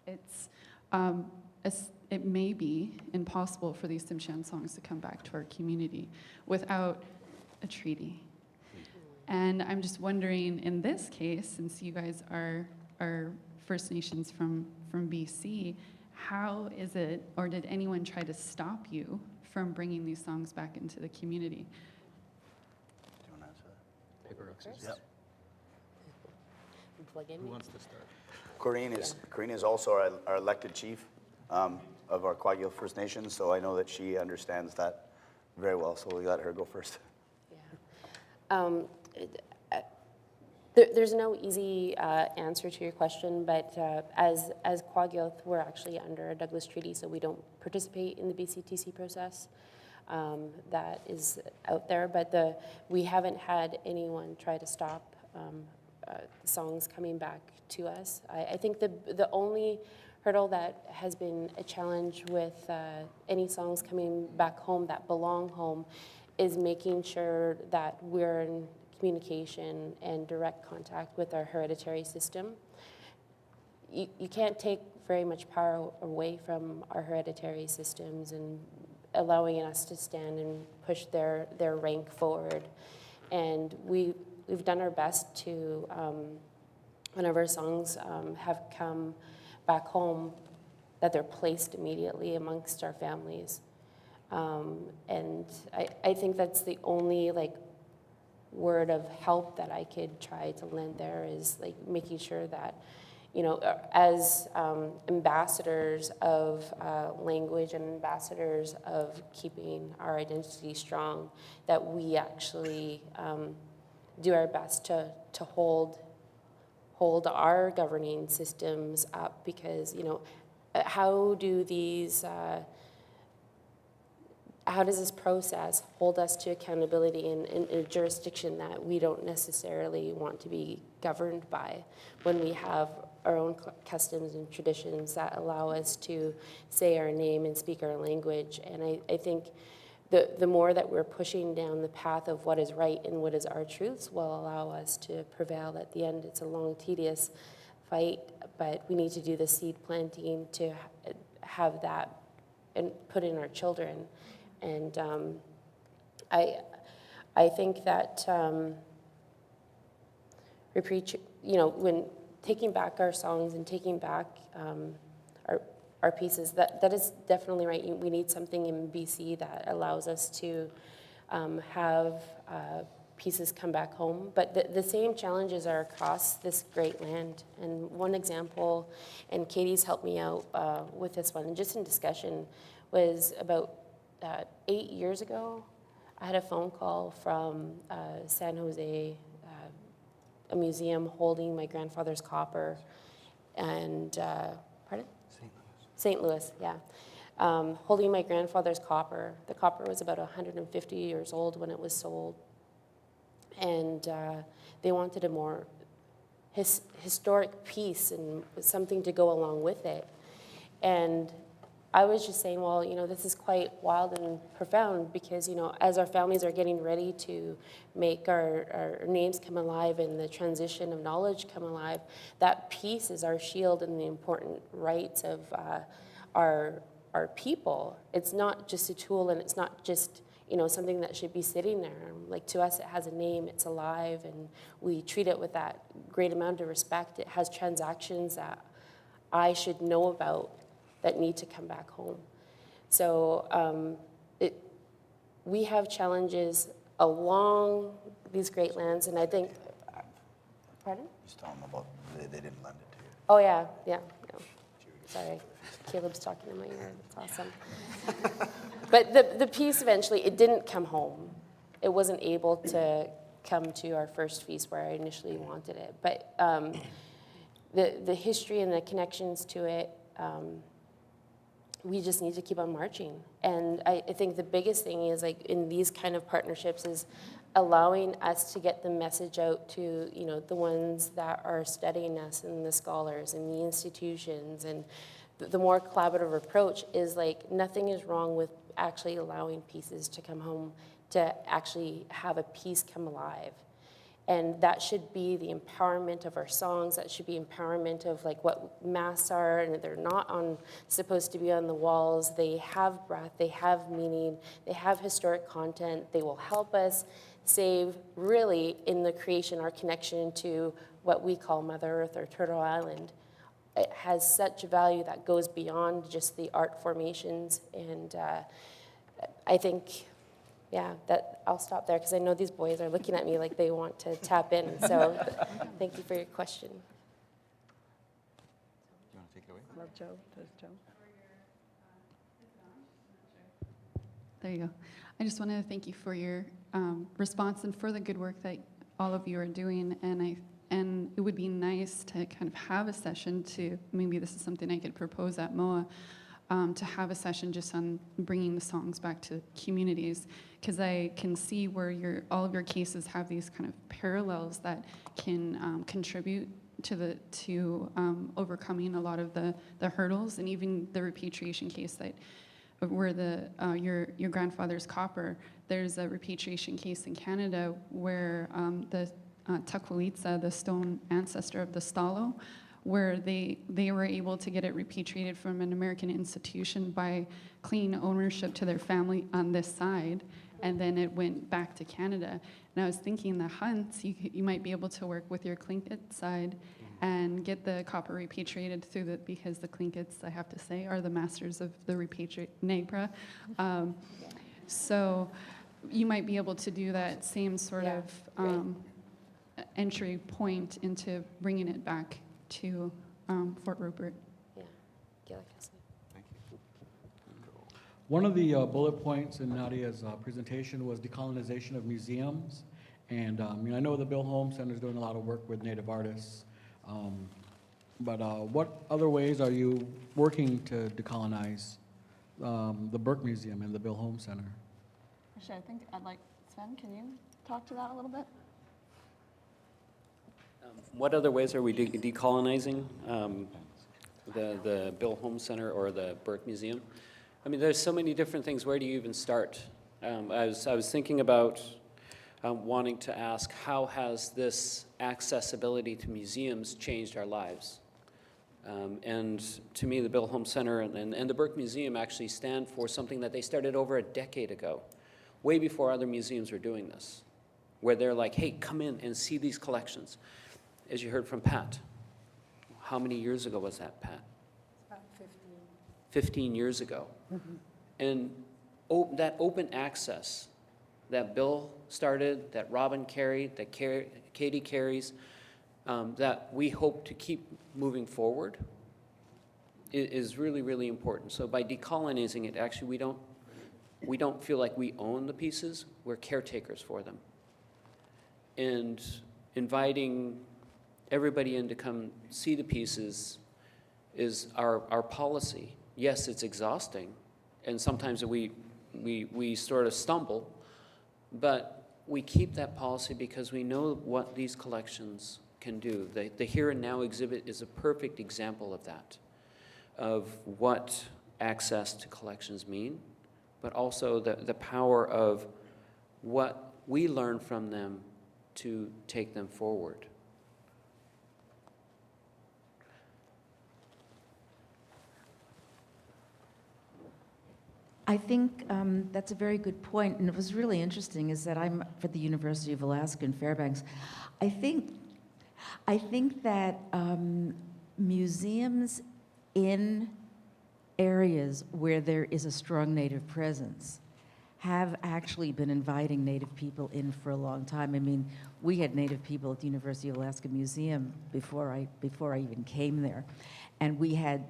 it may be impossible for these Tsimshian songs to come back to our community without a treaty. And I'm just wondering, in this case, since you guys are First Nations from BC, how is it, or did anyone try to stop you from bringing these songs back into the community? Do you want to answer that? Paper, rock, scissors. Yep. Plug in. Who wants to start? Corrine is also our elected chief of our Quagio First Nation, so I know that she understands that very well, so we'll let her go first. Yeah. There's no easy answer to your question, but as Quagioth, we're actually under a Douglas Treaty, so we don't participate in the BCTC process that is out there. But we haven't had anyone try to stop songs coming back to us. I think the only hurdle that has been a challenge with any songs coming back home that belong home is making sure that we're in communication and direct contact with our hereditary system. You can't take very much power away from our hereditary systems and allowing us to stand and push their rank forward. And we've done our best to, whenever our songs have come back home, that they're placed immediately amongst our families. And I think that's the only word of help that I could try to lend there, is making sure that, as ambassadors of language and ambassadors of keeping our identity strong, that we actually do our best to hold our governing systems up, because how does this process hold us to accountability in a jurisdiction that we don't necessarily want to be governed by, when we have our own customs and traditions that allow us to say our name and speak our language? And I think the more that we're pushing down the path of what is right and what is our truths will allow us to prevail. At the end, it's a long, tedious fight, but we need to do the seed planting to have that and put in our children. And I think that when taking back our songs and taking back our pieces, that is definitely right. We need something in BC that allows us to have pieces come back home. But the same challenges are across this great land. And one example, and Katie's helped me out with this one, just in discussion, was about 8 years ago. I had a phone call from San Jose, a museum holding my grandfather's copper, and pardon? St. Louis, yeah. Holding my grandfather's copper. The copper was about 150 years old when it was sold. And they wanted a more historic piece and something to go along with it. And I was just saying, well, this is quite wild and profound, because, as our families are getting ready to make our names come alive and the transition of knowledge come alive, that piece is our shield and the important rights of our people. It's not just a tool, and it's not just, something that should be sitting there. Like, to us, it has a name, it's alive, and we treat it with that great amount of respect. It has transactions that I should know about that need to come back home. So we have challenges along these great lands, and I think, pardon? Just tell them about, they didn't lend it to you. Oh, yeah. No. Sorry, Caleb's talking in my ear, that's awesome. But the piece eventually, it didn't come home. It wasn't able to come to our first feast where I initially wanted it. But the history and the connections to it, we just need to keep on marching. And I think the biggest thing is, like, in these kind of partnerships is allowing us to get the message out to, the ones that are studying us, and the scholars and the institutions. And the more collaborative approach is, like, nothing is wrong with actually allowing pieces to come home, to actually have a piece come alive. And that should be the empowerment of our songs. That should be empowerment of, like, what masks are, and they're not supposed to be on the walls. They have breath, they have meaning, they have historic content. They will help us save, really, in the creation, our connection to what we call Mother Earth or Turtle Island. It has such value that goes beyond just the art formations. And I think, that I'll stop there, because I know these boys are looking at me like they want to tap in. So thank you for your question. You want to take it away? Love Joe. Does Joe? There you go. I just wanted to thank you for your response and for the good work that all of you are doing. And it would be nice to kind of have a session to, maybe this is something I could propose at MOA, to have a session just on bringing the songs back to communities, because I can see where all of your cases have these kind of parallels that can contribute to overcoming a lot of the hurdles, and even the repatriation case where your grandfather's copper. There's a repatriation case in Canada where the Takwalitsa, the stone ancestor of the Stalo, where they were able to get it repatriated from an American institution by claiming ownership to their family on this side, and then it went back to Canada. And I was thinking the Hunts, you might be able to work with your Tlingit side and get the copper repatriated because the Tlinkits, I have to say, are the masters of the NAGPRA. So you might be able to do that same sort of entry point into bringing it back to Fort Rupert. Yeah, Gila Kessler. Thank you. One of the bullet points in Nadia's presentation was decolonization of museums. And I know the Bill Holmes Center is doing a lot of work with Native artists. But what other ways are you working to decolonize the Burke Museum and the Bill Holmes Center? Actually, I think I'd like, Sven, can you talk to that a little bit? What other ways are we decolonizing the Bill Holmes Center or the Burke Museum? I mean, there's so many different things. Where do you even start? I was thinking about wanting to ask, how has this accessibility to museums changed our lives? And to me, the Bill Holmes Center and the Burke Museum actually stand for something that they started over a decade ago, way before other museums were doing this, where they're like, hey, come in and see these collections. As you heard from Pat, how many years ago was that, Pat? About 15. 15 years ago. Mm-hmm. And that open access that Bill started, that Robin carried, that Katie carries, that we hope to keep moving forward is really, really important. So by decolonizing it, actually we don't feel like we own the pieces, we're caretakers for them. And inviting everybody in to come see the pieces is our policy. Yes, it's exhausting, and sometimes we sort of stumble, but we keep that policy because we know what these collections can do. The Here and Now exhibit is a perfect example of that, of what access to collections mean, but also the power of what we learn from them to take them forward. I think that's a very good point, and it was really interesting is that I'm for the University of Alaska in Fairbanks. I think that museums in areas where there is a strong Native presence have actually been inviting Native people in for a long time. I mean, we had Native people at the University of Alaska Museum before I even came there. And we had,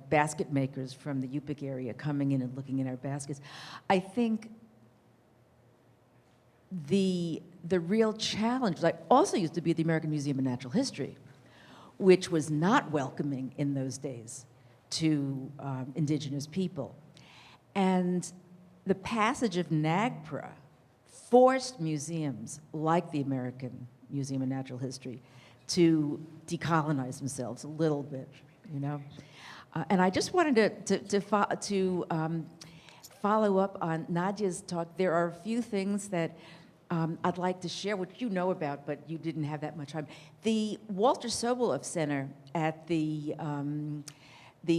basket makers from the Yupik area coming in and looking in our baskets. I think the real challenge, like also used to be at the American Museum of Natural History, which was not welcoming in those days to indigenous people. And the passage of NAGPRA forced museums like the American Museum of Natural History to decolonize themselves a little bit, And I just wanted to follow up on Nadia's talk. There are a few things that I'd like to share, which you know about, but you didn't have that much time. The Walter Soboleff Center at the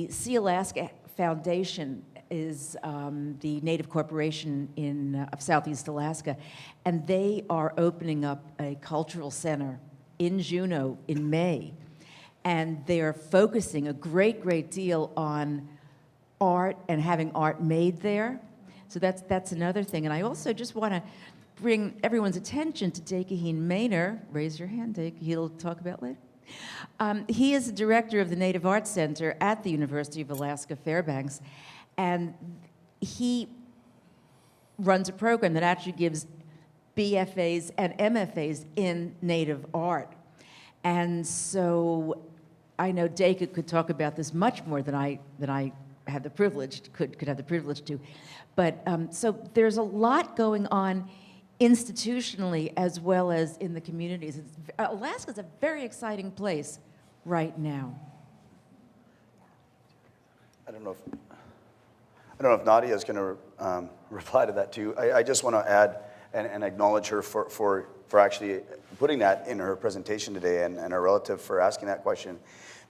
Sea-Alaska Foundation is the Native Corporation of Southeast Alaska, and they are opening up a cultural center in Juneau in May, and they're focusing a great deal on art and having art made there. So that's another thing. And I also just want to bring everyone's attention to Dekaheen Maynor. Raise your hand, Dake. He'll talk about later. He is the director of the Native Arts Center at the University of Alaska Fairbanks, and he runs a program that actually gives BFAs and MFAs in Native art. And so I know Dake could talk about this much more than I have the privilege, could have the privilege to. But so there's a lot going on institutionally as well as in the communities. Alaska's a very exciting place right now. I don't know if Nadia is going to reply to that too. I just want to add and acknowledge her for actually putting that in her presentation today, and her relative for asking that question,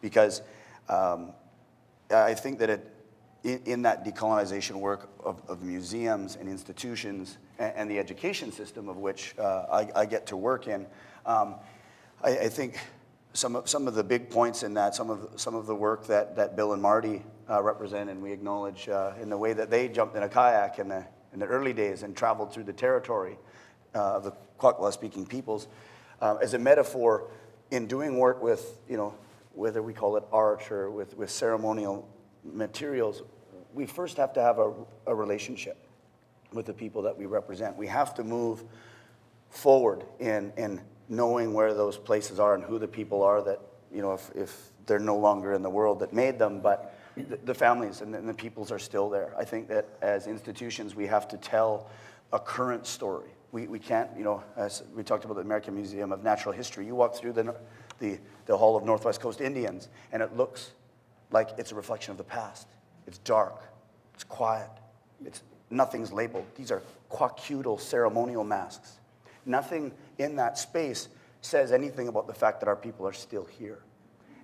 because I think that in that decolonization work of museums and institutions and the education system of which I get to work in, I think some of the big points in that, some of the work that Bill and Marty represent, and we acknowledge in the way that they jumped in a kayak in the early days and traveled through the territory of the Kwakwa-speaking peoples, as a metaphor in doing work with, whether we call it art or with ceremonial materials, we first have to have a relationship with the people that we represent. We have to move forward in knowing where those places are and who the people are that, if they're no longer in the world that made them, but the families and the peoples are still there. I think that as institutions, we have to tell a current story. We can't, as we talked about the American Museum of Natural History, you walk through the Hall of Northwest Coast Indians, and it looks like it's a reflection of the past. It's dark, it's quiet, nothing's labeled. These are Kwakiutl ceremonial masks. Nothing in that space says anything about the fact that our people are still here.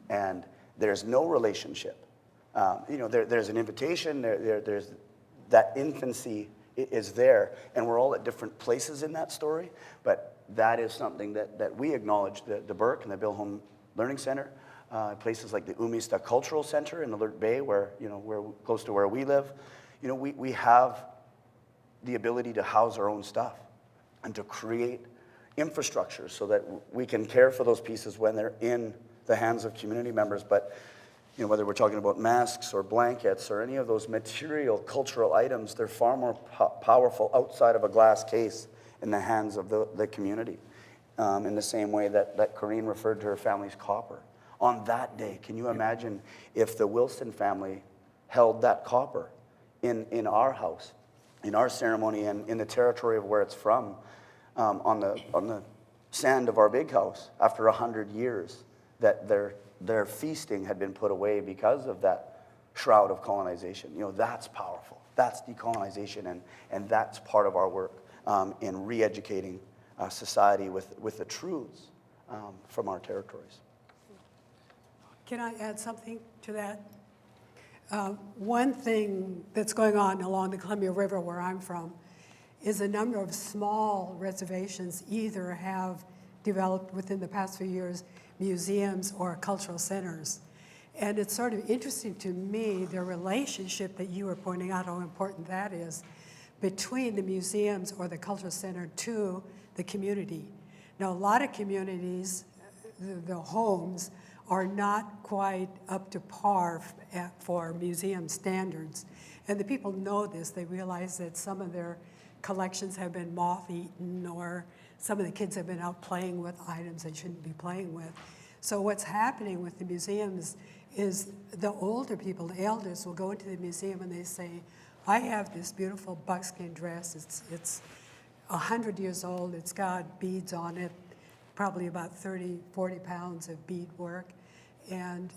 And there's no relationship. There's an invitation, there's that infancy is there, and we're all at different places in that story, but that is something that we acknowledge, the Burke and the Bill Holm Learning Center, places like the Umista Cultural Center in Alert Bay, where we're close to where we live. We have the ability to house our own stuff and to create infrastructure so that we can care for those pieces when they're in the hands of community members. But whether we're talking about masks or blankets or any of those material cultural items, they're far more powerful outside of a glass case in the hands of the community. In the same way that Corinne referred to her family's copper. On that day, can you imagine if the Wilson family held that copper in our house, in our ceremony, and in the territory of where it's from, on the sand of our big house after 100 years, that their feasting had been put away because of that shroud of colonization. That's powerful. That's decolonization, and that's part of our work in re-educating society with the truths from our territories. Can I add something to that? One thing that's going on along the Columbia River where I'm from is a number of small reservations either have developed within the past few years museums or cultural centers. And it's sort of interesting to me, the relationship that you were pointing out, how important that is, between the museums or the cultural center to the community. Now, a lot of communities, the homes, are not quite up to par for museum standards. And the people know this. They realize that some of their collections have been moth-eaten, or some of the kids have been out playing with items they shouldn't be playing with. So what's happening with the museums is the older people, the elders, will go into the museum and they say, I have this beautiful buckskin dress. It's 100 years old. It's got beads on it, probably about 30, 40 pounds of beadwork. And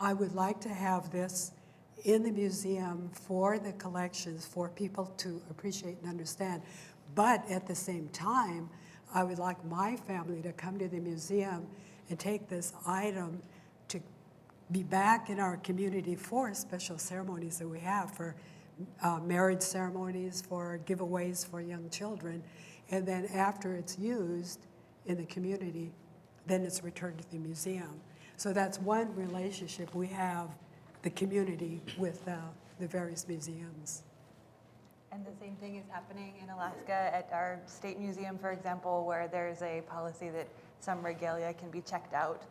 I would like to have this in the museum for the collections, for people to appreciate and understand. But at the same time, I would like my family to come to the museum and take this item to be back in our community for special ceremonies that we have, for marriage ceremonies, for giveaways for young children. And then after it's used in the community, then it's returned to the museum. So that's one relationship we have, the community with the various museums. And the same thing is happening in Alaska at our state museum, for example, where there's a policy that some regalia can be checked out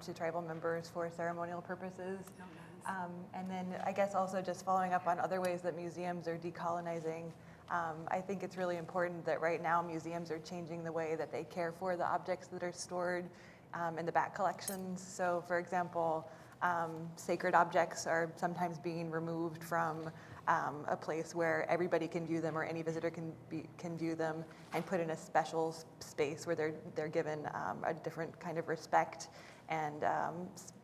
to tribal members for ceremonial purposes. And then I guess also just following up on other ways that museums are decolonizing, I think it's really important that right now museums are changing the way that they care for the objects that are stored in the back collections. So for example, sacred objects are sometimes being removed from a place where everybody can view them or any visitor can view them, and put in a special space where they're given a different kind of respect. And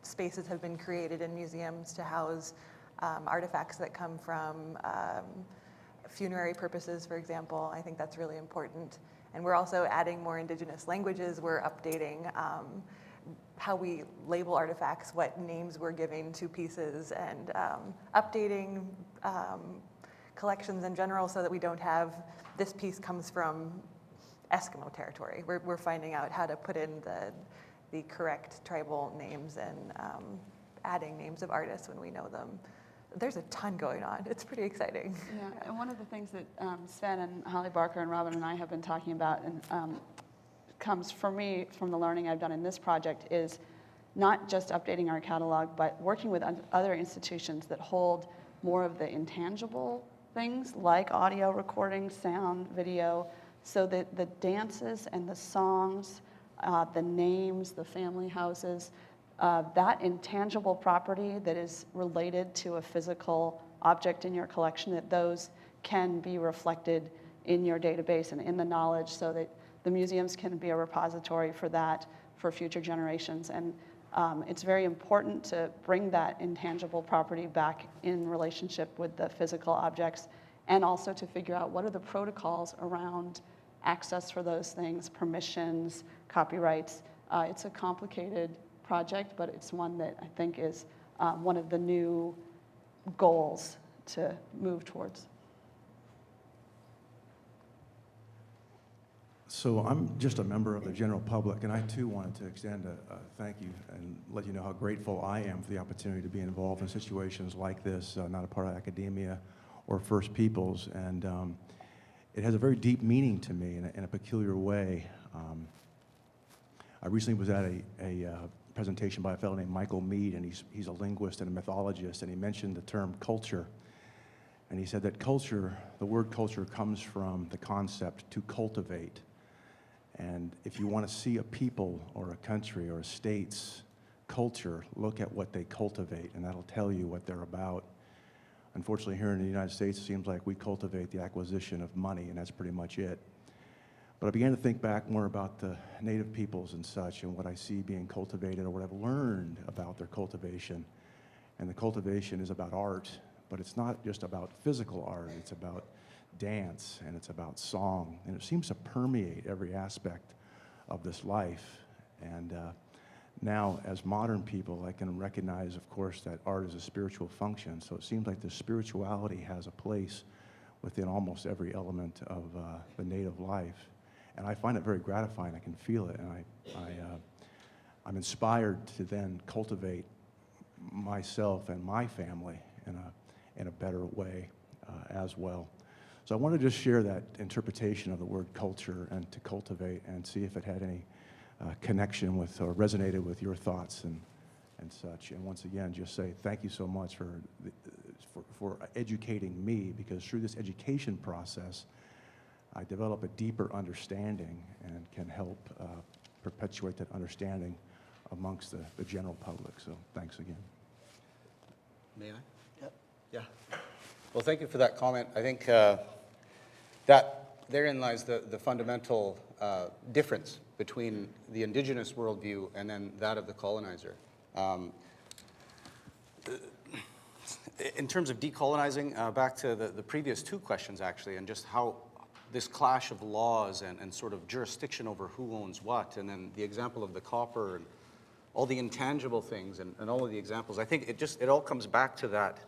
spaces have been created in museums to house artifacts that come from funerary purposes, for example. I think that's really important. And we're also adding more indigenous languages. We're updating how we label artifacts, what names we're giving to pieces, and updating collections in general so that we don't have this piece comes from Eskimo territory. We're finding out how to put in the correct tribal names and adding names of artists when we know them. There's a ton going on. It's pretty exciting. Yeah, and one of the things that Sven and Holly Barker and Robin and I have been talking about, and comes for me from the learning I've done in this project, is not just updating our catalog, but working with other institutions that hold more of the intangible things like audio recording, sound, video, so that the dances and the songs, the names, the family houses, that intangible property that is related to a physical object in your collection, that those can be reflected in your database and in the knowledge, so that the museums can be a repository for that for future generations. And it's very important to bring that intangible property back in relationship with the physical objects, and also to figure out what are the protocols around access for those things, permissions, copyrights. It's a complicated project, but it's one that I think is one of the new goals to move towards. So I'm just a member of the general public, and I too wanted to extend a thank you and let you know how grateful I am for the opportunity to be involved in situations like this, not a part of academia or First Peoples, and it has a very deep meaning to me in a peculiar way. I recently was at a presentation by a fellow named Michael Mead, and he's a linguist and a mythologist, and he mentioned the term culture. And he said that culture, the word culture, comes from the concept to cultivate. And if you want to see a people or a country or a state's culture, look at what they cultivate, and that'll tell you what they're about. Unfortunately, here in the United States, it seems like we cultivate the acquisition of money, and that's pretty much it. But I began to think back more about the native peoples and such, and what I see being cultivated, or what I've learned about their cultivation. And the cultivation is about art, but it's not just about physical art, it's about dance, and it's about song, and it seems to permeate every aspect of this life. And Now, as modern people, I can recognize, of course, that art is a spiritual function. So it seems like the spirituality has a place within almost every element of the native life. And I find it very gratifying. I can feel it. And I'm inspired to then cultivate myself and my family in a better way as well. So I want to just share that interpretation of the word culture and to cultivate and see if it had any connection with or resonated with your thoughts and such. And once again, just say thank you so much for educating me, because through this education process, I develop a deeper understanding and can help perpetuate that understanding amongst the general public. So thanks again. May I? Yep. Yeah. Well, thank you for that comment. I think that therein lies the fundamental difference between the indigenous worldview and then that of the colonizer. In terms of decolonizing, back to the previous two questions, actually, and just how this clash of laws and sort of jurisdiction over who owns what, and then the example of the copper and all the intangible things and all of the examples, I think it all comes back to that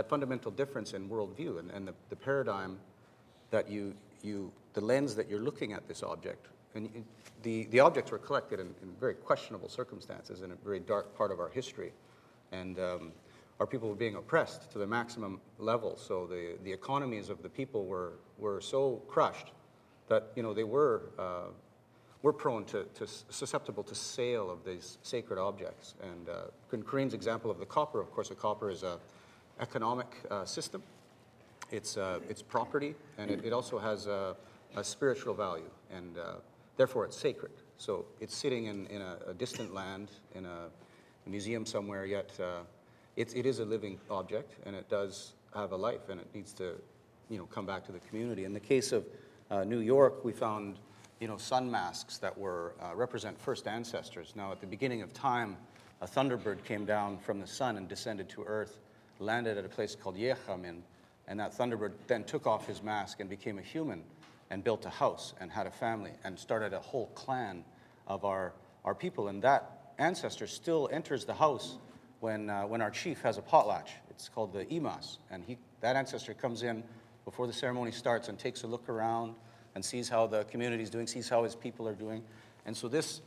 fundamental difference in worldview and the paradigm that the lens that you're looking at this object. And the objects were collected in very questionable circumstances in a very dark part of our history. And our people were being oppressed to the maximum level. So the economies of the people were so crushed that, they were prone to susceptible to sale of these sacred objects. And Corinne's example of the copper, of course, the copper is a economic system. It's property, and it also has a spiritual value, and therefore it's sacred. So it's sitting in a distant land, in a museum somewhere, yet it is a living object, and it does have a life, and it needs to come back to the community. In the case of New York, we found sun masks that were represent first ancestors. Now, at the beginning of time, a thunderbird came down from the sun and descended to earth, landed at a place called Yechamin, and that thunderbird then took off his mask and became a human and built a house and had a family and started a whole clan of our people. And that ancestor still enters the house when our chief has a potlatch. It's called the Imas. And that ancestor comes in before the ceremony starts and takes a look around and sees how the community is doing, sees how his people are doing. And so this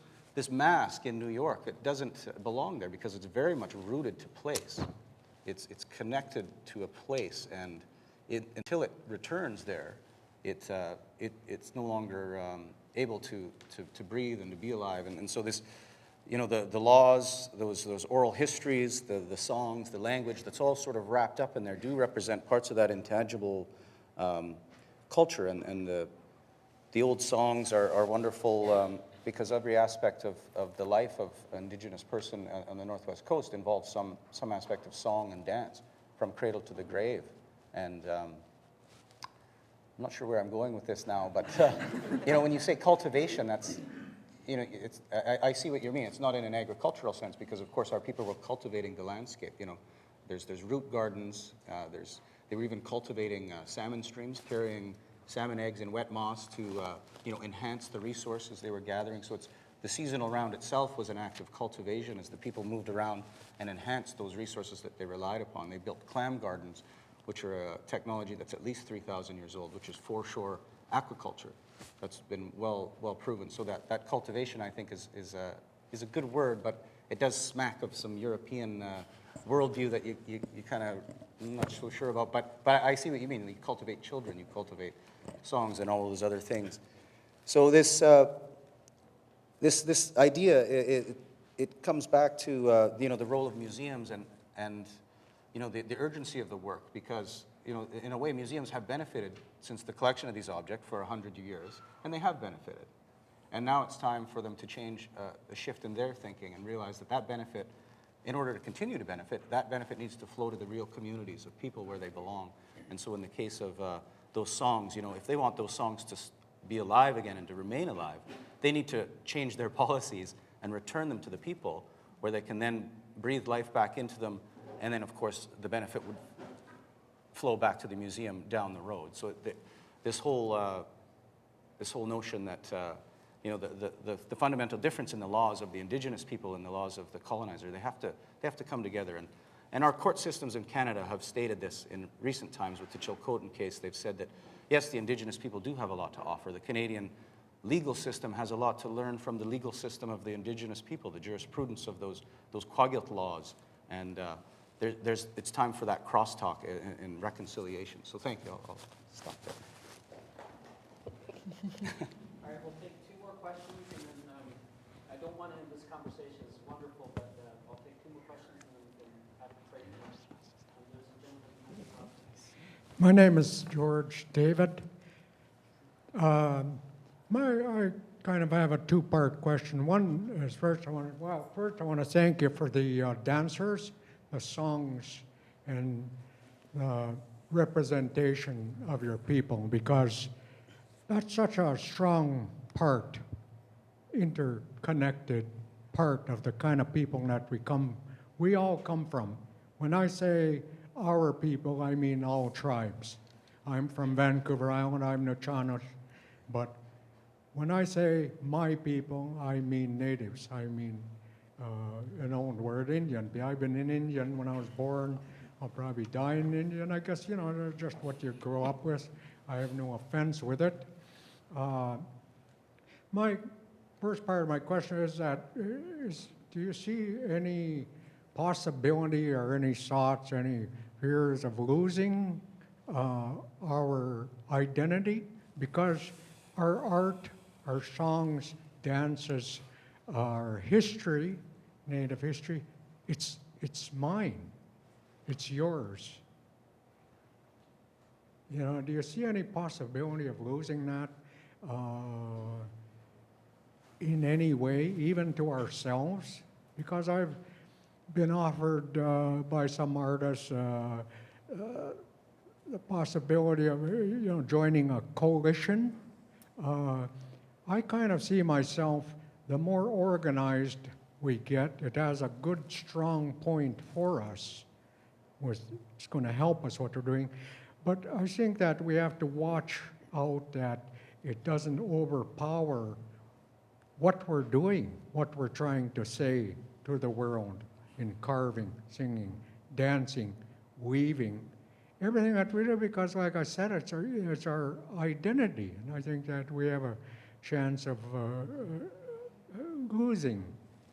mask in New York, it doesn't belong there because it's very much rooted to place. It's connected to a place, and until it returns there, it's no longer able to breathe and to be alive. And so this, the laws, those oral histories, the songs, the language, that's all sort of wrapped up in there, do represent parts of that intangible culture. And the old songs are wonderful because every aspect of the life of an Indigenous person on the Northwest Coast involves some aspect of song and dance, from cradle to the grave. And I'm not sure where I'm going with this now, but when you say cultivation, that's, I see what you mean. It's not in an agricultural sense, because of course our people were cultivating the landscape. There's root gardens. They were even cultivating salmon streams, carrying salmon eggs in wet moss to enhance the resources they were gathering. So the seasonal round itself was an act of cultivation as the people moved around and enhanced those resources that they relied upon. They built clam gardens, which are a technology that's at least 3,000 years old, which is foreshore aquaculture. That's been well proven. So that cultivation, I think, is a good word, but it does smack of some European worldview that you kind of not so sure about. But I see what you mean. You cultivate children, you cultivate songs, and all those other things. So this idea, it comes back to the role of museums and the urgency of the work, because in a way museums have benefited since the collection of these objects for 100 years, and they have benefited. And now it's time for them to change a shift in their thinking and realize that benefit, in order to continue to benefit, that benefit needs to flow to the real communities of people where they belong. And so in the case of those songs, if they want those songs to be alive again and to remain alive, they need to change their policies and return them to the people, where they can then breathe life back into them, and then of course the benefit would flow back to the museum down the road. So this whole notion that the fundamental difference in the laws of the indigenous people and the laws of the colonizer. They have to come together. And our court systems in Canada have stated this in recent times with the Chilcotin case. They've said that, yes, the indigenous people do have a lot to offer. The Canadian legal system has a lot to learn from the legal system of the indigenous people, the jurisprudence of those Kwakiutl laws. And it's time for that crosstalk and reconciliation. So thank you. I'll stop there. All right, we'll take two more questions, and then I don't want to end this conversation. It's wonderful, but I'll take two more questions, and then we can have a break. There's a gentleman. My name is George David. I kind of have a two-part question. One is first I want to thank you for the dancers, the songs, and the representation of your people, because that's such a strong part, interconnected part of the kind of people that we all come from. When I say our people, I mean all tribes. I'm from Vancouver Island, I'm Nuu-chah-nulth, but when I say my people, I mean natives. I mean an old word, Indian. I've been an Indian when I was born. I'll probably die an Indian. I guess, just what you grow up with. I have no offense with it. My first part of my question is do you see any possibility or any thoughts, any fears of losing our identity? Because our art, our songs, dances, our history, Native history, it's mine. It's yours. Do you see any possibility of losing that in any way, even to ourselves? Because I've been offered by some artists the possibility of joining a coalition. I kind of see myself, the more organized we get, it has a good, strong point for us. It's going to help us what we're doing. But I think that we have to watch out that it doesn't overpower what we're doing, what we're trying to say to the world in carving, singing, dancing, weaving, everything that we do, because like I said, it's our identity. And I think that we have a chance of losing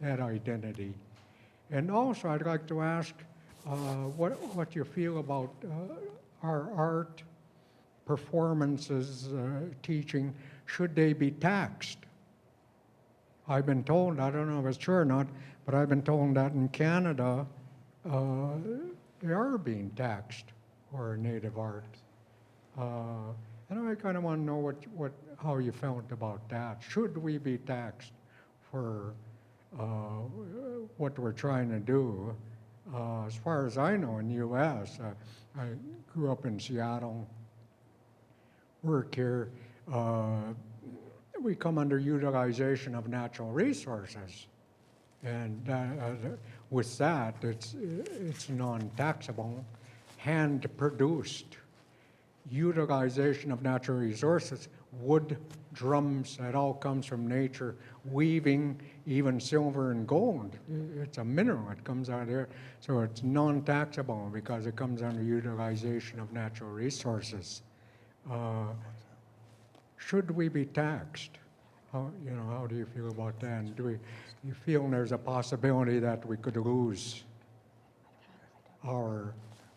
that identity. And also I'd like to ask what you feel about our art, performances, teaching, should they be taxed? I've been told, I don't know if it's true or not, but I've been told that in Canada, they are being taxed for Native art. And I kind of want to know how you felt about that. Should we be taxed for what we're trying to do? As far as I know, in the U.S., I grew up in Seattle, work here. We come under utilization of natural resources. And with that, it's non-taxable, hand-produced utilization of natural resources, wood, drums, that all comes from nature, weaving, even silver and gold. It's a mineral, it comes out of there. So it's non-taxable because it comes under utilization of natural resources. Should we be taxed? How do you feel about that? And you feel there's a possibility that we could lose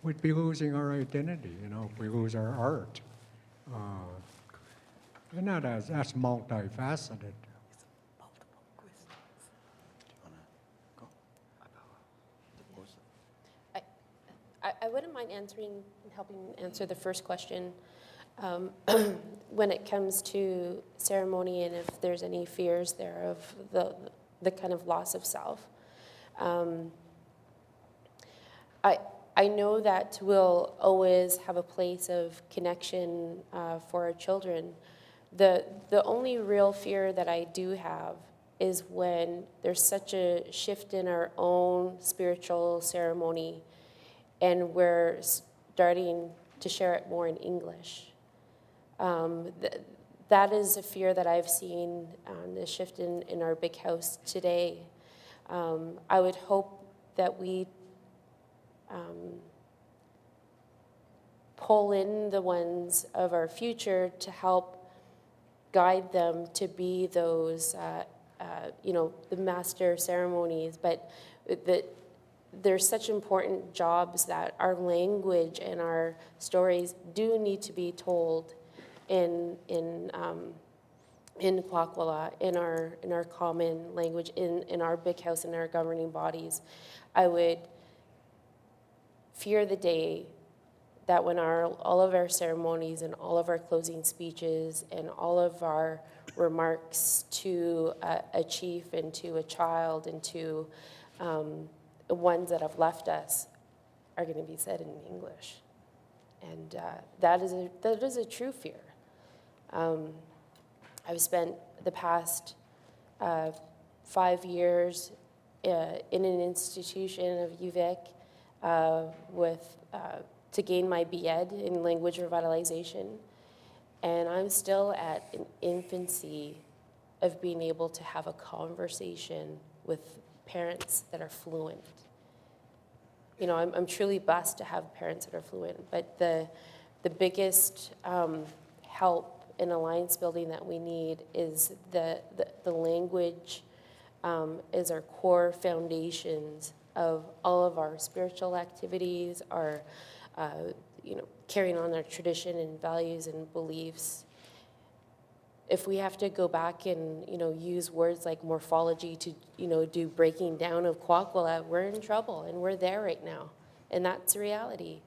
we'd be losing our identity, if we lose our art. And that's multifaceted. I wouldn't mind helping answer the first question. When it comes to ceremony and if there's any fears there of the kind of loss of self. I know that we'll always have a place of connection for our children. The only real fear that I do have is when there's such a shift in our own spiritual ceremony and we're starting to share it more in English. that is a fear that I've seen, the shift in our big house today. I would hope that we pull in the ones of our future to help guide them to be those, the master ceremonies, but that there's such important jobs that our language and our stories do need to be told in Kwakwala, in our common language, in our big house, in our governing bodies. I would fear the day that when all of our ceremonies and all of our closing speeches and all of our remarks to a chief and to a child and to ones that have left us are going to be said in English. And that is a true fear. I've spent the past 5 years in an institution of UVic to gain my B.Ed in language revitalization. And I'm still at an infancy of being able to have a conversation with parents that are fluent. You know, I'm truly blessed to have parents that are fluent, but the biggest help in alliance building that we need is the language is our core foundations of all of our spiritual activities, our carrying on our tradition and values and beliefs. If we have to go back and use words like morphology to do breaking down of Kwakwala, we're in trouble, and we're there right now, and that's reality.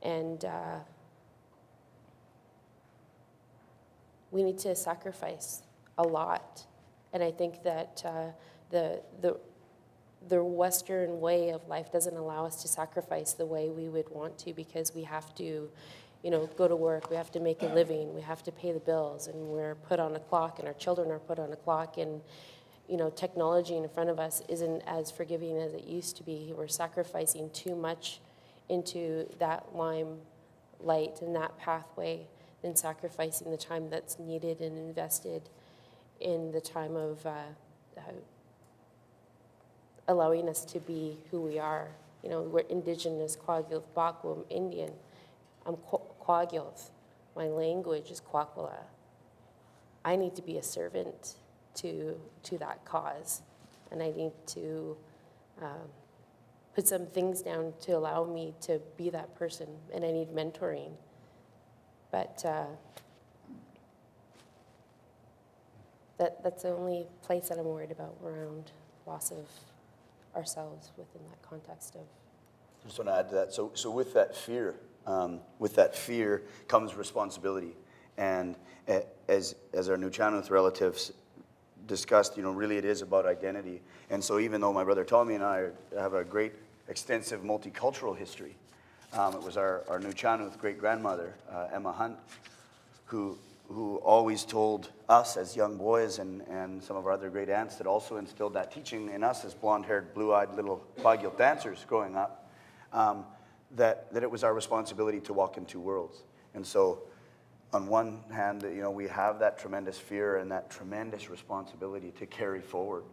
And we need to sacrifice a lot, and I think that the Western way of life doesn't allow us to sacrifice the way we would want to, because we have to, go to work, we have to make a living, we have to pay the bills, and we're put on a clock, and our children are put on a clock, and, technology in front of us isn't as forgiving as it used to be. We're sacrificing too much into that limelight and that pathway than sacrificing the time that's needed and invested in the time of allowing us to be who we are. We're Indigenous, Kwagilth, Bakwum, Indian. I'm Kwagilth. My language is Kwakwala. I need to be a servant to that cause, and I need to put some things down to allow me to be that person, and I need mentoring. But that's the only place that I'm worried about around loss of ourselves within that context of. I just want to add to that. So with that fear comes responsibility. And as our Nuchanuth relatives discussed, really it is about identity. And so even though my brother Tommy and I have a great, extensive multicultural history, it was our Nuchanuth great-grandmother, Emma Hunt, who always told us as young boys and some of our other great aunts that also instilled that teaching in us as blonde-haired, blue-eyed little Kwagilth dancers growing up, that it was our responsibility to walk in two worlds. And so on one hand, we have that tremendous fear and that tremendous responsibility to carry forward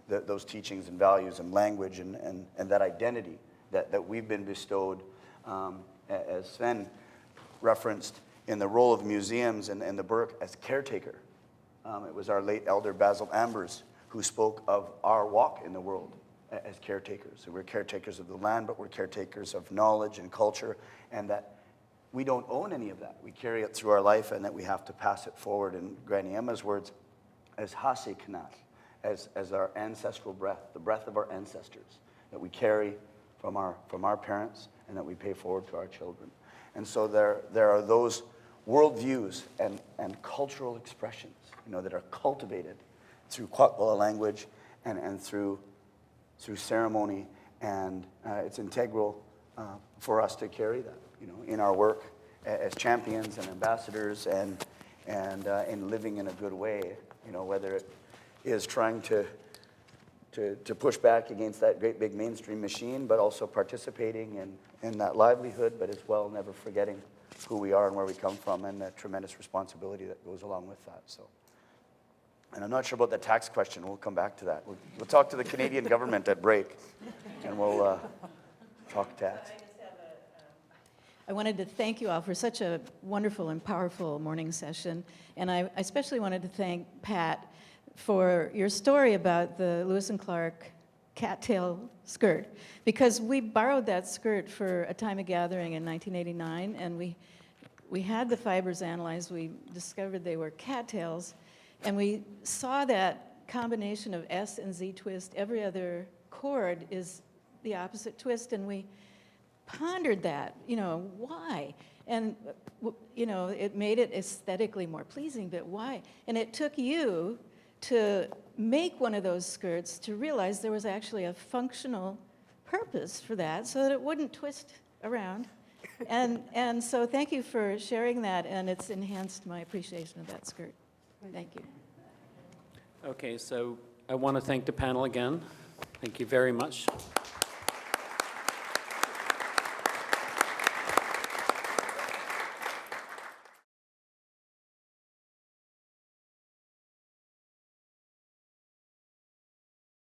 those teachings and values and language and that identity that we've been bestowed, as Sven referenced, in the role of museums and the Burke as caretaker. It was our late elder Basil Ambers who spoke of our walk in the world as caretakers. So we're caretakers of the land, but we're caretakers of knowledge and culture, and that we don't own any of that. We carry it through our life, and that we have to pass it forward, in Granny Emma's words, as hase kanat, as our ancestral breath, the breath of our ancestors, that we carry from our parents and that we pay forward to our children. And so there are those worldviews and cultural expressions, that are cultivated through Kwakwala language and through ceremony, and it's integral for us to carry that, in our work as champions and ambassadors and in living in a good way, whether it is trying to push back against that great big mainstream machine, but also participating in that livelihood, but as well never forgetting who we are and where we come from, and the tremendous responsibility that goes along with that. So, and I'm not sure about the tax question. We'll come back to that. We'll talk to the Canadian government at break, and we'll talk tax. I wanted to thank you all for such a wonderful and powerful morning session. And I especially wanted to thank Pat for your story about the Lewis and Clark cattail skirt, because we borrowed that skirt for a time of gathering in 1989, and we had the fibers analyzed. We discovered they were cattails, and we saw that combination of S and Z twist. Every other chord is the opposite twist, and we pondered that, why? And, it made it aesthetically more pleasing, but why? And it took you to make one of those skirts to realize there was actually a functional purpose for that so that it wouldn't twist around. And so thank you for sharing that, and it's enhanced my appreciation of that skirt. Thank you. Okay, so I want to thank the panel again. Thank you very much.